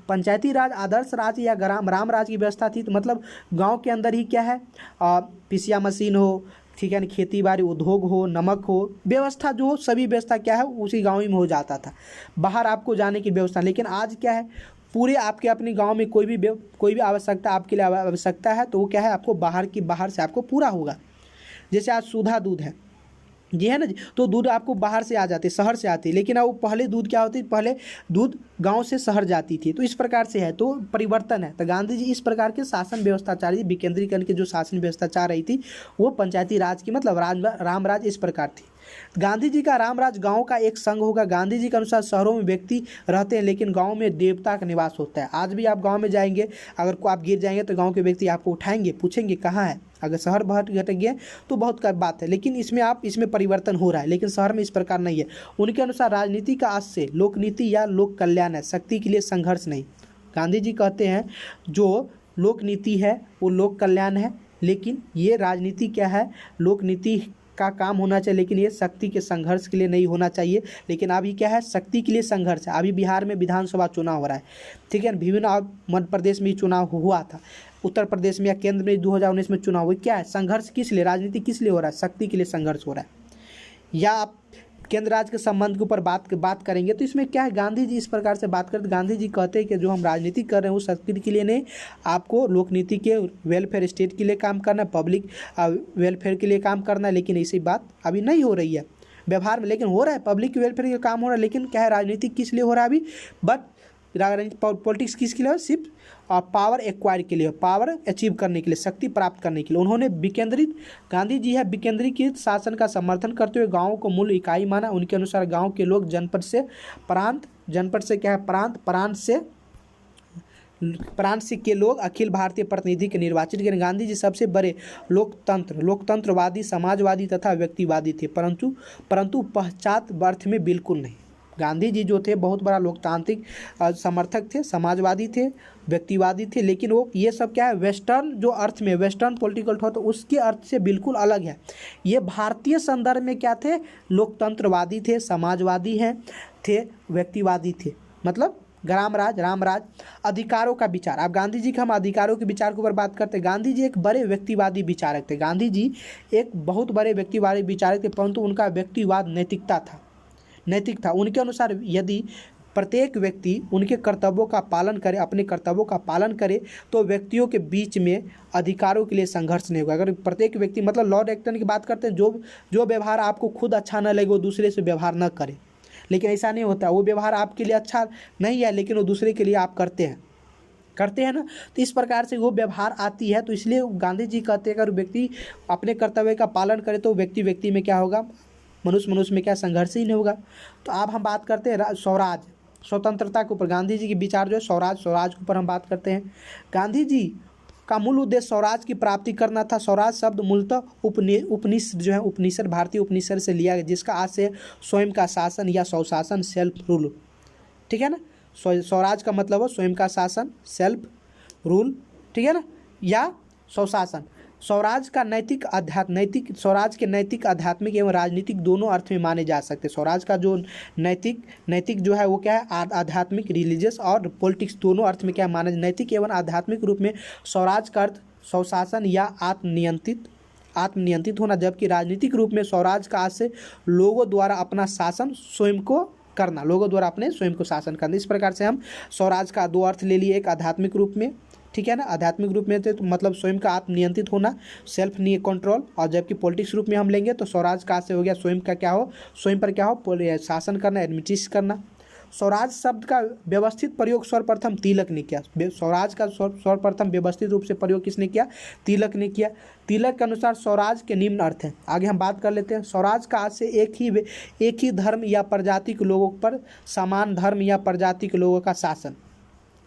[SPEAKER 1] पंचायती राज, आदर्श राज या राम राज की व्यवस्था थी, तो मतलब गांव के अंदर ही क्या है, पिसिया मशीन हो, ठीक है ना, खेती बाड़ी उद्योग हो, नमक हो, व्यवस्था जो हो, सभी व्यवस्था क्या है उसी गाँव में हो जाता था, बाहर आपको जाने की व्यवस्था। लेकिन आज क्या है, पूरे आपके अपने गांव में कोई भी आवश्यकता आपके लिए आवश्यकता है, तो वो क्या है, आपको बाहर से आपको पूरा होगा। जैसे आज सुधा दूध है जी, है ना जी, तो दूध आपको बाहर से आ जाते, शहर से आती, लेकिन अब पहले दूध क्या होती, पहले दूध गांव से शहर जाती थी। तो इस प्रकार से है, तो परिवर्तन है। तो गांधी जी इस प्रकार के शासन व्यवस्था चाह रही थी, विकेंद्रीकरण की जो शासन व्यवस्था चाह रही थी, वो पंचायती राज की, मतलब राम राज इस प्रकार थी। गांधी जी का रामराज गांव का एक संघ होगा। गांधी जी के अनुसार शहरों में व्यक्ति रहते हैं लेकिन गांव में देवता का निवास होता है। आज भी आप गांव में जाएंगे, अगर को आप गिर जाएंगे तो गांव के व्यक्ति आपको उठाएंगे, पूछेंगे कहाँ है। अगर शहर भटक गए तो बहुत का बात है, लेकिन इसमें परिवर्तन हो रहा है, लेकिन शहर में इस प्रकार नहीं है। उनके अनुसार राजनीति का आशय लोकनीति या लोक कल्याण है, शक्ति के लिए संघर्ष नहीं। गांधी जी कहते हैं जो लोक नीति है वो लोक कल्याण है, लेकिन ये राजनीति क्या है, लोक नीति का काम होना चाहिए, लेकिन ये शक्ति के संघर्ष के लिए नहीं होना चाहिए। लेकिन अभी क्या है, शक्ति के लिए संघर्ष है। अभी बिहार में विधानसभा चुनाव हो रहा है, ठीक है, विभिन्न मध्य प्रदेश में चुनाव हुआ था, उत्तर प्रदेश में या केंद्र में 2019 में चुनाव हुआ। क्या है, संघर्ष किस लिए, राजनीति किस लिए हो रहा है, शक्ति के लिए संघर्ष हो रहा है। या आप केंद्र राज्य के संबंध के ऊपर बात करेंगे तो इसमें क्या है, गांधी जी इस प्रकार से बात करते। गांधी जी कहते हैं कि जो हम राजनीति कर रहे हैं वो शक्ति के लिए नहीं, आपको लोकनीति के वेलफेयर स्टेट के लिए काम करना है, पब्लिक वेलफेयर के लिए काम करना है। लेकिन ऐसी बात अभी नहीं हो रही है व्यवहार में, लेकिन हो रहा है, पब्लिक वेलफेयर के काम हो रहा है। लेकिन क्या है, राजनीति किस लिए हो रहा है अभी, बट पॉलिटिक्स किसके लिए, सिर्फ पावर एक्वायर के लिए, पावर अचीव करने के लिए, शक्ति प्राप्त करने के लिए। उन्होंने विकेंद्रित, गांधी जी है विकेंद्रीकृत शासन का समर्थन करते हुए गाँव को मूल इकाई माना। उनके अनुसार गांव के लोग जनपद से प्रांत, जनपद से क्या है प्रांत, प्रांत से के लोग अखिल भारतीय प्रतिनिधि के निर्वाचित करें। गांधी जी सबसे बड़े लोकतंत्रवादी, समाजवादी तथा व्यक्तिवादी थे, परंतु पश्चात अर्थ में बिल्कुल नहीं। गांधी जी जो थे बहुत बड़ा लोकतांत्रिक समर्थक थे, समाजवादी थे, व्यक्तिवादी थे, लेकिन वो ये सब क्या है, वेस्टर्न जो अर्थ में, वेस्टर्न पॉलिटिकल थॉट तो उसके अर्थ से बिल्कुल अलग है। ये भारतीय संदर्भ में क्या थे, लोकतंत्रवादी थे, समाजवादी थे, व्यक्तिवादी थे। मतलब रामराज, अधिकारों का विचार। अब गांधी जी के हम अधिकारों के विचार के ऊपर बात करते हैं। गांधी जी एक बड़े व्यक्तिवादी विचारक थे। गांधी जी एक बहुत बड़े व्यक्तिवादी विचारक थे, परंतु उनका व्यक्तिवाद नैतिक था। उनके अनुसार यदि प्रत्येक व्यक्ति उनके कर्तव्यों का पालन करे, अपने कर्तव्यों का पालन करे, तो व्यक्तियों के बीच में अधिकारों के लिए संघर्ष नहीं होगा। अगर प्रत्येक व्यक्ति, मतलब लॉर्ड एक्टन की बात करते हैं, जो व्यवहार आपको खुद अच्छा न लगे वो दूसरे से व्यवहार न करे। लेकिन ऐसा नहीं होता, वो व्यवहार आपके लिए अच्छा नहीं है लेकिन वो दूसरे के लिए आप करते हैं ना, तो इस प्रकार से वो व्यवहार आती है। तो इसलिए गांधी जी कहते हैं अगर व्यक्ति अपने कर्तव्य का पालन करे तो व्यक्ति में क्या होगा, मनुष्य में क्या संघर्ष ही नहीं होगा। तो अब हम बात करते हैं स्वराज, स्वतंत्रता के ऊपर। गांधी जी के विचार जो है स्वराज के ऊपर हम बात करते हैं। गांधी जी का मूल उद्देश्य स्वराज की प्राप्ति करना था। स्वराज शब्द मूलतः उपनिषद जो है, उपनिषद, भारतीय उपनिषद से लिया गया, जिसका आशय स्वयं का शासन या स्वशासन, सेल्फ रूल, ठीक है ना। स्वराज का मतलब है स्वयं का शासन, सेल्फ रूल, ठीक है ना, या स्वशासन। स्वराज का स्वराज के नैतिक, आध्यात्मिक एवं राजनीतिक दोनों अर्थ में माने जा सकते हैं। स्वराज का जो नैतिक जो है वो क्या है, आध्यात्मिक, रिलीजियस और पॉलिटिक्स दोनों अर्थ में क्या माना, नैतिक एवं आध्यात्मिक रूप में स्वराज का अर्थ स्वशासन या आत्मनियंत्रित होना, जबकि राजनीतिक रूप में स्वराज का आशय लोगों द्वारा अपना शासन स्वयं को करना, लोगों द्वारा अपने स्वयं को शासन करना। इस प्रकार से हम स्वराज का दो अर्थ ले लिए, एक आध्यात्मिक रूप में, ठीक है ना, आध्यात्मिक रूप में तो मतलब स्वयं का आत्मनियंत्रित होना, सेल्फ कंट्रोल, और जबकि पॉलिटिक्स रूप में हम लेंगे तो स्वराज का से हो गया स्वयं का क्या हो, स्वयं पर क्या हो, शासन करना, एडमिनिस्ट्रेट करना। स्वराज शब्द का व्यवस्थित प्रयोग सर्वप्रथम तिलक ने किया। स्वराज का सर्वप्रथम व्यवस्थित रूप से प्रयोग किसने किया, तिलक ने किया। तिलक के अनुसार स्वराज के निम्न अर्थ हैं, आगे हम बात कर लेते हैं। स्वराज का आज से एक ही धर्म या प्रजाति के लोगों पर समान धर्म या प्रजाति के लोगों का शासन।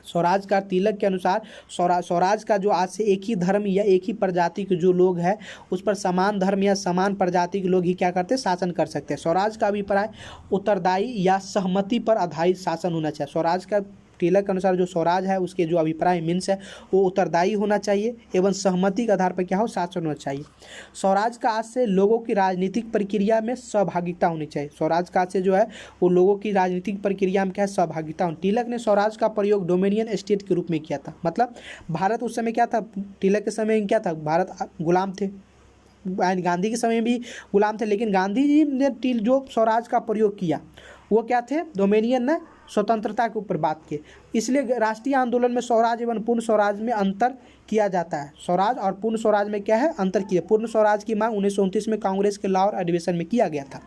[SPEAKER 1] स्वराज का तिलक के अनुसार स्वराज का जो आज से एक ही धर्म या एक ही प्रजाति के जो लोग हैं उस पर समान धर्म या समान प्रजाति के लोग ही क्या करते हैं, शासन कर सकते हैं। स्वराज का अभिप्राय उत्तरदायी या सहमति पर आधारित शासन होना चाहिए। स्वराज का तिलक के अनुसार जो स्वराज है उसके जो अभिप्राय मीन्स है वो उत्तरदायी होना चाहिए एवं सहमति के आधार पर क्या हो, शासन होना चाहिए। स्वराज का आज से लोगों की राजनीतिक प्रक्रिया में सहभागिता होनी चाहिए। स्वराज का आज से जो है वो लोगों की राजनीतिक प्रक्रिया में क्या है, सहभागिता होनी। तिलक ने स्वराज का प्रयोग डोमिनियन स्टेट के रूप में किया था। मतलब भारत उस समय क्या था, तिलक के समय क्या था, भारत गुलाम थे, गांधी के समय भी गुलाम थे, लेकिन गांधी जी ने जो स्वराज का प्रयोग किया वो क्या थे, डोमिनियन ने स्वतंत्रता के ऊपर बात की। इसलिए राष्ट्रीय आंदोलन में स्वराज एवं पूर्ण स्वराज में अंतर किया जाता है। स्वराज और पूर्ण स्वराज में क्या है, अंतर किया। पूर्ण स्वराज की मांग 1929 में कांग्रेस के लाहौर अधिवेशन में किया गया था,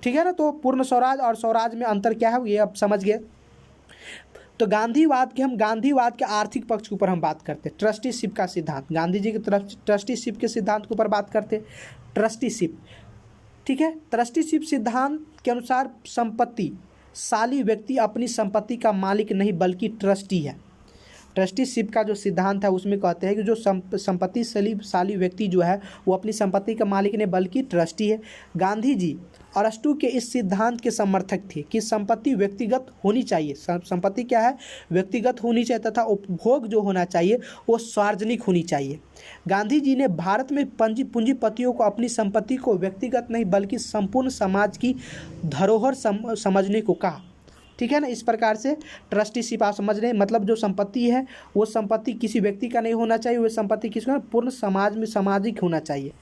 [SPEAKER 1] ठीक है ना। तो पूर्ण स्वराज और स्वराज में अंतर क्या है ये अब समझ गए। तो गांधीवाद के आर्थिक पक्ष के ऊपर हम बात करते हैं। ट्रस्टीशिप का सिद्धांत, गांधी जी की तरफ ट्रस्टीशिप के सिद्धांत के ऊपर बात करते हैं। ट्रस्टीशिप ठीक है। ट्रस्टीशिप सिद्धांत के अनुसार संपत्तिशाली व्यक्ति अपनी संपत्ति का मालिक नहीं बल्कि ट्रस्टी है। ट्रस्टीशिप का जो सिद्धांत है उसमें कहते हैं कि जो संपत्तिशाली व्यक्ति जो है वो अपनी संपत्ति का मालिक नहीं बल्कि ट्रस्टी है। गांधी जी अरस्तू के इस सिद्धांत के समर्थक थे कि संपत्ति व्यक्तिगत होनी चाहिए। संपत्ति क्या है? व्यक्तिगत होनी चाहिए तथा उपभोग जो होना चाहिए वो सार्वजनिक होनी चाहिए। गांधी जी ने भारत में पूंजीपतियों को अपनी संपत्ति को व्यक्तिगत नहीं बल्कि संपूर्ण समाज की धरोहर समझने को कहा। ठीक है ना। इस प्रकार से ट्रस्टीशिप आप समझ रहे हैं, मतलब जो संपत्ति है वो संपत्ति किसी व्यक्ति का नहीं होना चाहिए, वो संपत्ति किसका? पूर्ण समाज में सामाजिक होना चाहिए।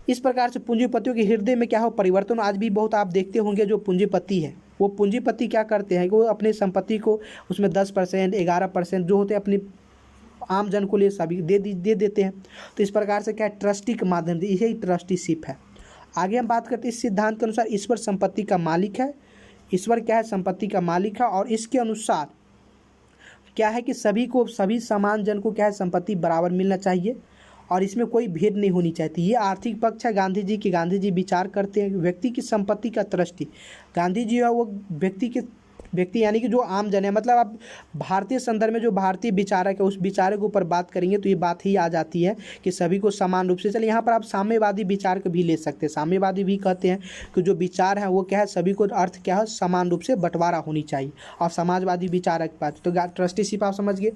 [SPEAKER 1] इस प्रकार से पूंजीपतियों के हृदय में क्या हो? परिवर्तन। आज भी बहुत आप देखते होंगे जो पूंजीपति है वो पूंजीपति क्या करते हैं कि वो अपने संपत्ति को उसमें 10% 11% जो होते हैं अपनी आम जन को लिए सभी दे देते हैं। तो इस प्रकार से क्या है? ट्रस्टी के माध्यम से, यही ट्रस्टीशिप है। आगे हम बात करते हैं इस सिद्धांत के अनुसार ईश्वर संपत्ति का मालिक है। ईश्वर क्या है? संपत्ति का मालिक है। और इसके अनुसार क्या है कि सभी समान जन को क्या है? संपत्ति बराबर मिलना चाहिए और इसमें कोई भेद नहीं होनी चाहिए। ये आर्थिक पक्ष है गांधी जी की। गांधी जी विचार करते हैं व्यक्ति की संपत्ति का ट्रस्टी। गांधी जी है वो व्यक्ति यानी कि जो आम जन है, मतलब आप भारतीय संदर्भ में जो भारतीय विचारक है उस विचारक के ऊपर बात करेंगे तो ये बात ही आ जाती है कि सभी को समान रूप से। चलिए यहाँ पर आप साम्यवादी विचारक भी ले सकते हैं। साम्यवादी भी कहते हैं कि जो विचार है वो क्या है? सभी को अर्थ क्या है? समान रूप से बंटवारा होनी चाहिए। और समाजवादी विचारक बात तो ट्रस्टीशिप आप समझ गए।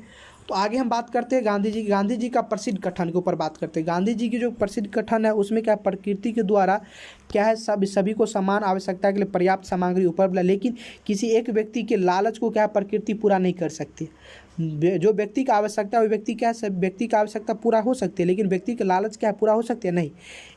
[SPEAKER 1] तो आगे हम बात करते हैं गांधी जी का प्रसिद्ध कथन के ऊपर बात करते हैं। गांधी जी की जो प्रसिद्ध कथन है उसमें क्या? प्रकृति के द्वारा क्या है? सभी को समान आवश्यकता के लिए पर्याप्त सामग्री उपलब्ध है, लेकिन किसी एक व्यक्ति के लालच को क्या है? प्रकृति पूरा नहीं कर सकती। जो व्यक्ति का आवश्यकता है वो व्यक्ति क्या है? सब व्यक्ति का आवश्यकता पूरा हो सकती है, लेकिन व्यक्ति के लालच क्या है? पूरा हो सकती है नहीं।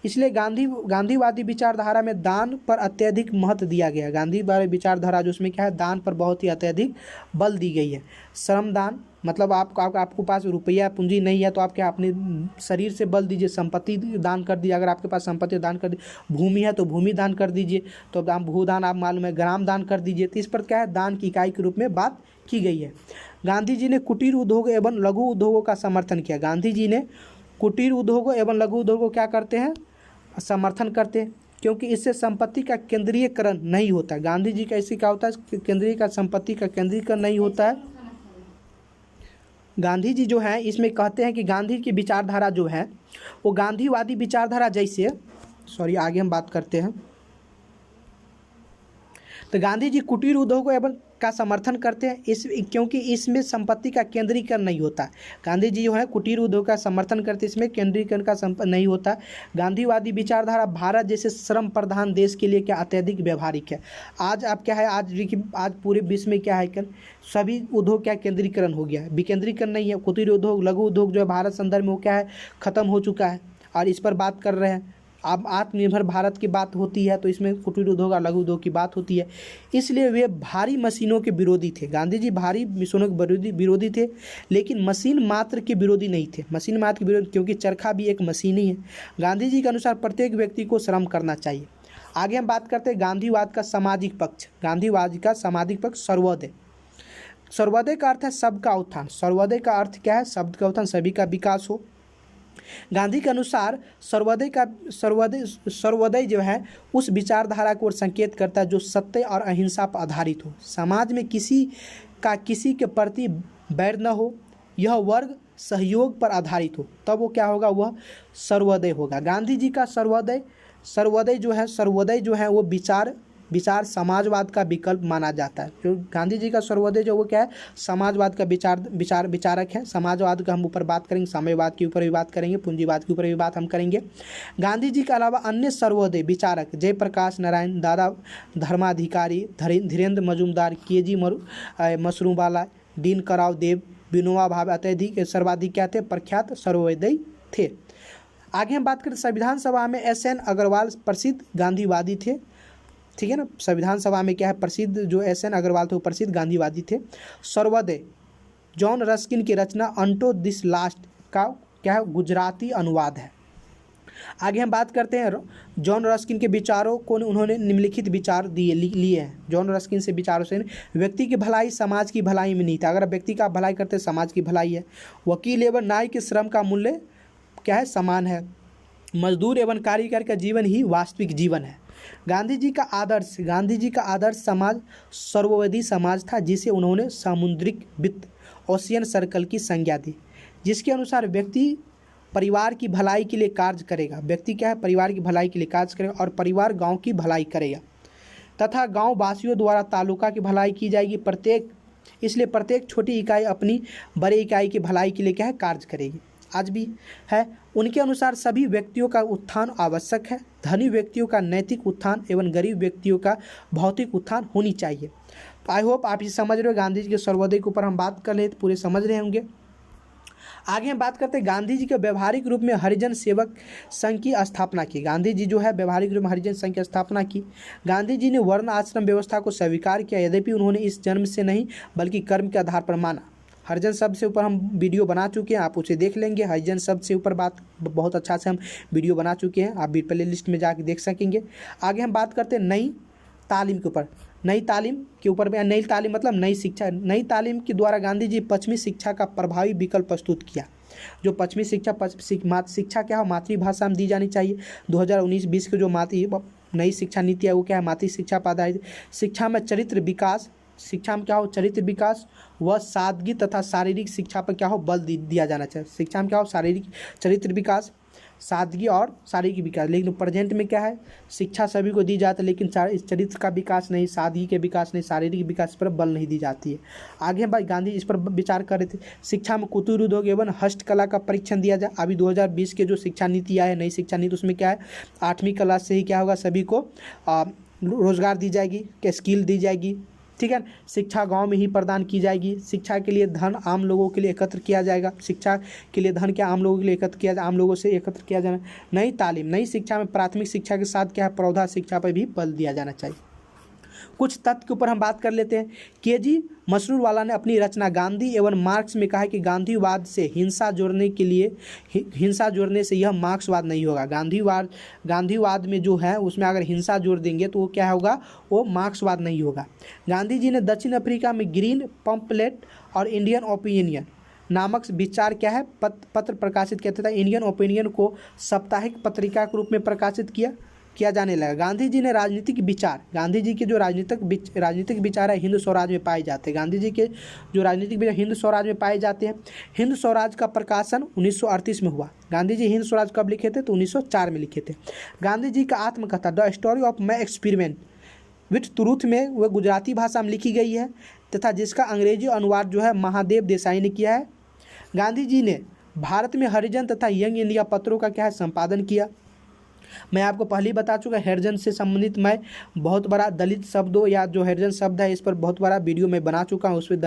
[SPEAKER 1] इसलिए गांधीवादी विचारधारा में दान पर अत्यधिक महत्व दिया गया है। गांधीवादी विचारधारा जो उसमें क्या है? दान पर बहुत ही अत्यधिक बल दी गई है। श्रमदान, मतलब आपको पास रुपया पूंजी नहीं है तो आप क्या अपने शरीर से बल दीजिए, संपत्ति दान कर दीजिए। अगर आपके पास संपत्ति दान कर दी, भूमि है तो भूमि दान कर दीजिए, तो आप भूदान आप मालूम है, ग्राम दान कर दीजिए। तो इस पर क्या है? दान की इकाई के रूप में बात की गई है। गांधी जी ने कुटीर उद्योग एवं लघु उद्योगों का समर्थन किया। गांधी जी ने कुटीर उद्योगों एवं लघु उद्योगों क्या करते हैं? समर्थन करते हैं, क्योंकि इससे संपत्ति का केंद्रीयकरण नहीं होता। गांधी जी का इससे क्या होता है? संपत्ति का केंद्रीकरण नहीं होता है। गांधी जी जो है इसमें कहते हैं कि गांधी की विचारधारा जो है वो गांधीवादी विचारधारा जैसे आगे हम बात करते हैं। तो गांधी जी कुटीर उद्योगों एवं का समर्थन करते हैं क्योंकि इसमें संपत्ति का केंद्रीकरण नहीं होता। गांधी जी जो है कुटीर उद्योग का समर्थन करते हैं, इसमें केंद्रीकरण का नहीं होता। गांधीवादी विचारधारा भारत जैसे श्रम प्रधान देश के लिए क्या अत्यधिक व्यवहारिक है। आज आप क्या है? आज पूरे विश्व में क्या है? सभी उद्योग क्या केंद्रीकरण हो गया है, विकेंद्रीकरण नहीं है। कुटीर उद्योग लघु उद्योग जो है भारत संदर्भ में वो क्या है? खत्म हो चुका है और इस पर बात कर रहे हैं। अब आत्मनिर्भर भारत की बात होती है तो इसमें कुटीर उद्योग और लघु उद्योग की बात होती है। इसलिए वे भारी मशीनों के विरोधी थे। गांधी जी भारी मशीनों के विरोधी थे, लेकिन मशीन मात्र के विरोधी नहीं थे। मशीन मात्र के विरोधी, क्योंकि चरखा भी एक मशीन ही है। गांधी जी के अनुसार प्रत्येक व्यक्ति को श्रम करना चाहिए। आगे हम बात करते हैं गांधीवाद का सामाजिक पक्ष। गांधीवाद का सामाजिक पक्ष सर्वोदय। सर्वोदय का अर्थ है सबका उत्थान। सर्वोदय का अर्थ क्या है? शब्द का उत्थान, सभी का विकास हो। गांधी के अनुसार सर्वोदय जो है उस विचारधारा को संकेत करता है जो सत्य और अहिंसा पर आधारित हो। समाज में किसी के प्रति बैर न हो, यह वर्ग सहयोग पर आधारित हो, तब वो क्या होगा? वह सर्वोदय होगा। गांधी जी का सर्वोदय जो है वो विचार समाजवाद का विकल्प माना जाता है। जो गांधी जी का सर्वोदय जो वो क्या है? समाजवाद का विचारक है। समाजवाद का हम ऊपर बात करेंगे, साम्यवाद के ऊपर भी बात करेंगे, पूंजीवाद के ऊपर भी बात हम करेंगे। गांधी जी के अलावा अन्य सर्वोदय विचारक जयप्रकाश नारायण, दादा धर्माधिकारी, धीरेन्द्र मजूमदार, के.जी. मसरूवाला, दीन कराव देव, विनोबा भावे सर्वाधिक क्या थे? प्रख्यात सर्वोदय थे। आगे हम बात करें संविधान सभा में एस.एन. अग्रवाल प्रसिद्ध गांधीवादी थे। ठीक है ना। संविधान सभा में क्या है? प्रसिद्ध जो एस.एन. अग्रवाल थे वो प्रसिद्ध गांधीवादी थे। सर्वोदय जॉन रस्किन की रचना अंटो दिस लास्ट का क्या है? गुजराती अनुवाद है। आगे हम बात करते हैं जॉन रस्किन के विचारों को। उन्होंने निम्नलिखित विचार लिए हैं। जॉन रस्किन से विचारों से व्यक्ति की भलाई समाज की भलाई में नहीं था। अगर व्यक्ति का भलाई करते समाज की भलाई है। वकील एवं न्याय के श्रम का मूल्य क्या है? समान है। मजदूर एवं कारीगर का जीवन ही वास्तविक जीवन है। गांधी जी का आदर्श समाज सर्ववादी समाज था, जिसे उन्होंने सामुद्रिक वित्त ओशियन सर्कल की संज्ञा दी, जिसके अनुसार व्यक्ति परिवार की भलाई के लिए कार्य करेगा। व्यक्ति क्या है, परिवार की भलाई के लिए कार्य करेगा और परिवार गांव की भलाई करेगा तथा गांव वासियों द्वारा तालुका की भलाई की जाएगी। इसलिए प्रत्येक छोटी इकाई अपनी बड़ी इकाई की भलाई के लिए क्या है, कार्य करेगी। आज भी है। उनके अनुसार सभी व्यक्तियों का उत्थान आवश्यक है। धनी व्यक्तियों का नैतिक उत्थान एवं गरीब व्यक्तियों का भौतिक उत्थान होनी चाहिए। तो आई होप आप ये समझ रहे हो। गांधी जी के सर्वोदय के ऊपर हम बात कर रहे तो पूरे समझ रहे होंगे। आगे हम बात करते हैं गांधी जी के व्यवहारिक रूप में हरिजन सेवक संघ की स्थापना की। गांधी जी जो है व्यवहारिक रूप में हरिजन संघ की स्थापना की। गांधी जी ने वर्ण आश्रम व्यवस्था को स्वीकार किया, यद्यपि उन्होंने इस जन्म से नहीं बल्कि कर्म के आधार पर माना। हरिजन शब्द से ऊपर हम वीडियो बना चुके हैं, आप उसे देख लेंगे। हरिजन शब्द से ऊपर बात बहुत अच्छा से हम वीडियो बना चुके हैं, आप भी प्ले लिस्ट में जाके देख सकेंगे। आगे हम बात करते हैं नई तालीम के ऊपर। नई तालीम के ऊपर नई तालीम मतलब नई शिक्षा। नई तालीम के द्वारा गांधी जी पश्चिमी शिक्षा का प्रभावी विकल्प प्रस्तुत किया। जो पश्चिमी शिक्षा क्या हो, मातृभाषा में दी जानी चाहिए। 2019-20 के जो नई शिक्षा नीति है वो क्या है, मातृ शिक्षा पर आधारित। शिक्षा में चरित्र विकास, शिक्षा में क्या हो, चरित्र विकास व सादगी तथा शारीरिक शिक्षा पर क्या हो, बल दिया जाना चाहिए। शिक्षा में क्या हो, शारीरिक चरित्र विकास, सादगी और शारीरिक विकास। लेकिन प्रेजेंट में क्या है, शिक्षा सभी को दी जाती है लेकिन चरित्र का विकास नहीं, सादगी के विकास नहीं, शारीरिक विकास पर बल नहीं दी जाती है। आगे भाई गांधी इस पर विचार कर रहे थे। शिक्षा में कुटीर उद्योग एवं हस्तकला का परीक्षण दिया जाए। अभी 2020 के जो शिक्षा नीति आया है, नई शिक्षा नीति, उसमें क्या है 8वीं क्लास से ही क्या होगा, सभी को रोजगार दी जाएगी, स्किल दी जाएगी। ठीक है। शिक्षा गांव में ही प्रदान की जाएगी। शिक्षा के लिए धन आम लोगों के लिए एकत्र किया जाएगा। शिक्षा के लिए धन क्या आम लोगों के लिए एकत्र किया जाए, आम लोगों से एकत्र किया जाना। नई तालीम, नई शिक्षा में प्राथमिक शिक्षा के साथ क्या है, प्रौढ़ा शिक्षा पर भी बल दिया जाना चाहिए। कुछ तथ्य के ऊपर हम बात कर लेते हैं। केजी मसरूरवाला ने अपनी रचना गांधी एवं मार्क्स में कहा है कि गांधीवाद से हिंसा जोड़ने से यह मार्क्सवाद नहीं होगा। गांधीवाद में जो है उसमें अगर हिंसा जोड़ देंगे तो वो क्या होगा, वो मार्क्सवाद नहीं होगा। गांधी जी ने दक्षिण अफ्रीका में ग्रीन पंपलेट और इंडियन ओपिनियन नामक विचार क्या है, पत्र प्रकाशित किया था। इंडियन ओपिनियन को साप्ताहिक पत्रिका के रूप में प्रकाशित किया जाने लगा। गांधी जी ने राजनीतिक विचार, गांधी जी के जो राजनीतिक विचार है हिंद स्वराज में पाए जाते हैं। गांधी जी के जो राजनीतिक विचार हिंद स्वराज में पाए जाते हैं। हिंद स्वराज का प्रकाशन 1938 में हुआ। गांधी जी हिंद स्वराज कब लिखे थे, तो 1904 में लिखे थे। गांधी जी का आत्मकथा the story of my experiment with truth में वह गुजराती भाषा में लिखी गई है तथा जिसका अंग्रेजी अनुवाद जो है महादेव देसाई ने किया है। गांधी जी ने भारत में हरिजन तथा यंग इंडिया पत्रों का क्या है, संपादन किया। मैं आपको पहले ही बता चुका, हरिजन से संबंधित मैं बहुत बड़ा दलित शब्दों या जो हरिजन शब्द है इस पर बहुत बड़ा वीडियो मैं बना चुका हूँ। उसमें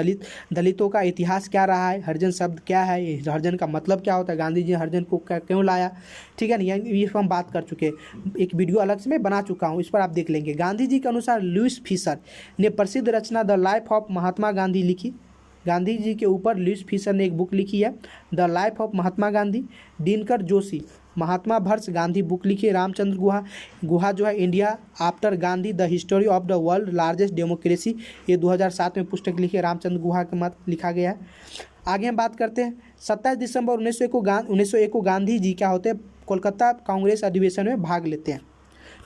[SPEAKER 1] दलितों का इतिहास क्या रहा है, हरिजन शब्द क्या है, हरिजन का मतलब क्या होता है, गांधी जी हरिजन को क्यों लाया। ठीक है ना, ये हम बात कर चुके हैं। एक वीडियो अलग से मैं बना चुका हूँ, इस पर आप देख लेंगे। गांधी जी के अनुसार लुईस फिशर ने प्रसिद्ध रचना the life of Mahatma Gandhi लिखी। गांधी जी के ऊपर लुईस फिशर ने एक बुक लिखी है the life of Mahatma Gandhi. Dinkar Joshi महात्मा वर्ष गांधी बुक लिखी है। रामचंद्र गुहा जो है India after Gandhi the history of the world largest democracy, ये 2007 में पुस्तक लिखी है, रामचंद्र गुहा के मत लिखा गया है। आगे हम बात करते हैं 27 दिसंबर 1901 को गांधी जी क्या होते हैं, कोलकाता कांग्रेस अधिवेशन में भाग लेते हैं।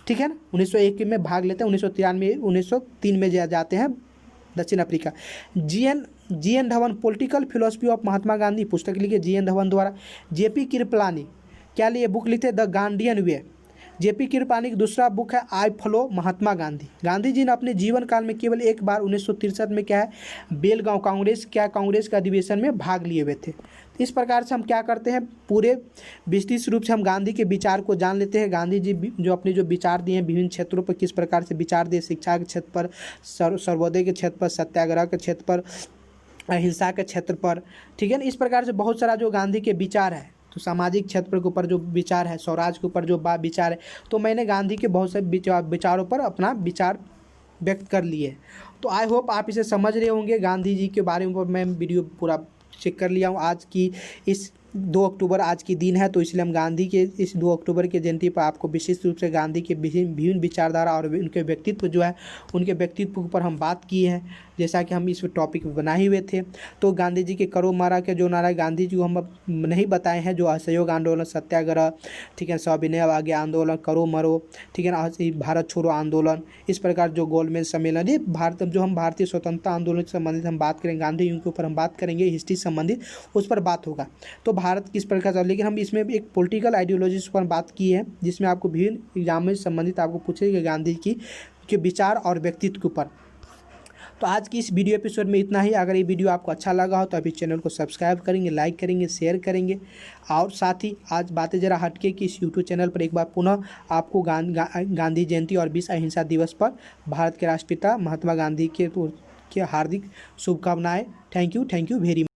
[SPEAKER 1] ठीक है ना, 1901 में भाग लेते हैं। 1903 में जाते हैं दक्षिण अफ्रीका। जी N Dhawan political philosophy of Mahatma Gandhi पुस्तक लिखी जी एन धवन द्वारा। जेपी कृपलानी क्या लिए बुक लिखे the Gandhian way. JP Kripalani की दूसरा बुक है आई फॉलो महात्मा गांधी। गांधी जी ने अपने जीवन काल में केवल एक बार 1963 में क्या है बेलगांव कांग्रेस के अधिवेशन में भाग लिए हुए थे। इस प्रकार से हम क्या करते हैं, पूरे विस्तृत रूप से हम गांधी के विचार को जान लेते हैं। गांधी जी जो अपने जो विचार दिए हैं विभिन्न क्षेत्रों पर किस प्रकार से विचार दिए, शिक्षा के क्षेत्र पर, सर्वोदय के क्षेत्र पर, सत्याग्रह के क्षेत्र पर, अहिंसा के क्षेत्र पर। ठीक है ना, इस प्रकार से बहुत सारा जो गांधी के विचार है, तो सामाजिक क्षेत्र के ऊपर जो विचार है, स्वराज के ऊपर जो विचार है, तो मैंने गांधी के बहुत से विचारों पर अपना विचार व्यक्त कर लिए। तो आई होप आप इसे समझ रहे होंगे। गांधी जी के बारे में मैं वीडियो पूरा चेक कर लिया हूँ। आज की इस 2 अक्टूबर आज की दिन है, तो इसलिए हम गांधी के इस 2 अक्टूबर की जयंती पर आपको विशेष रूप से गांधी के विभिन्न विचारधारा और उनके व्यक्तित्व जो है उनके व्यक्तित्व पर हम बात किए हैं, जैसा कि हम इस टॉपिक बनाए हुए थे। तो गांधी जी के करो मारा के जो नारा गांधी जी को हम नहीं बताए हैं, जो असहयोग आंदोलन, सत्याग्रह, ठीक है, सविनय अवज्ञा आंदोलन, करो मरो, ठीक है ना, भारत छोड़ो आंदोलन, इस प्रकार जो गोलमेज सम्मेलन, ये भारत जो हम भारतीय स्वतंत्रता आंदोलन से संबंधित हम बात करेंगे, गांधी जी के ऊपर हम बात करेंगे, हिस्ट्री संबंधित उस पर बात होगा। तो भारत किस प्रकार से, लेकिन हम इसमें एक पॉलिटिकल आइडियोलॉजीज पर बात की है, जिसमें आपको विभिन्न एग्जाम में संबंधित आपको पूछेगा गांधी जी के विचार और व्यक्तित्व के ऊपर। तो आज की इस वीडियो एपिसोड में इतना ही। अगर ये वीडियो आपको अच्छा लगा हो तो अभी चैनल को सब्सक्राइब करेंगे, लाइक करेंगे, शेयर करेंगे, और साथ ही आज बातें जरा हटके की इस यूट्यूब चैनल पर एक बार पुनः आपको गांधी जयंती और विश्व अहिंसा दिवस पर भारत के राष्ट्रपिता महात्मा गांधी के हार्दिक शुभकामनाएं। Thank you very much.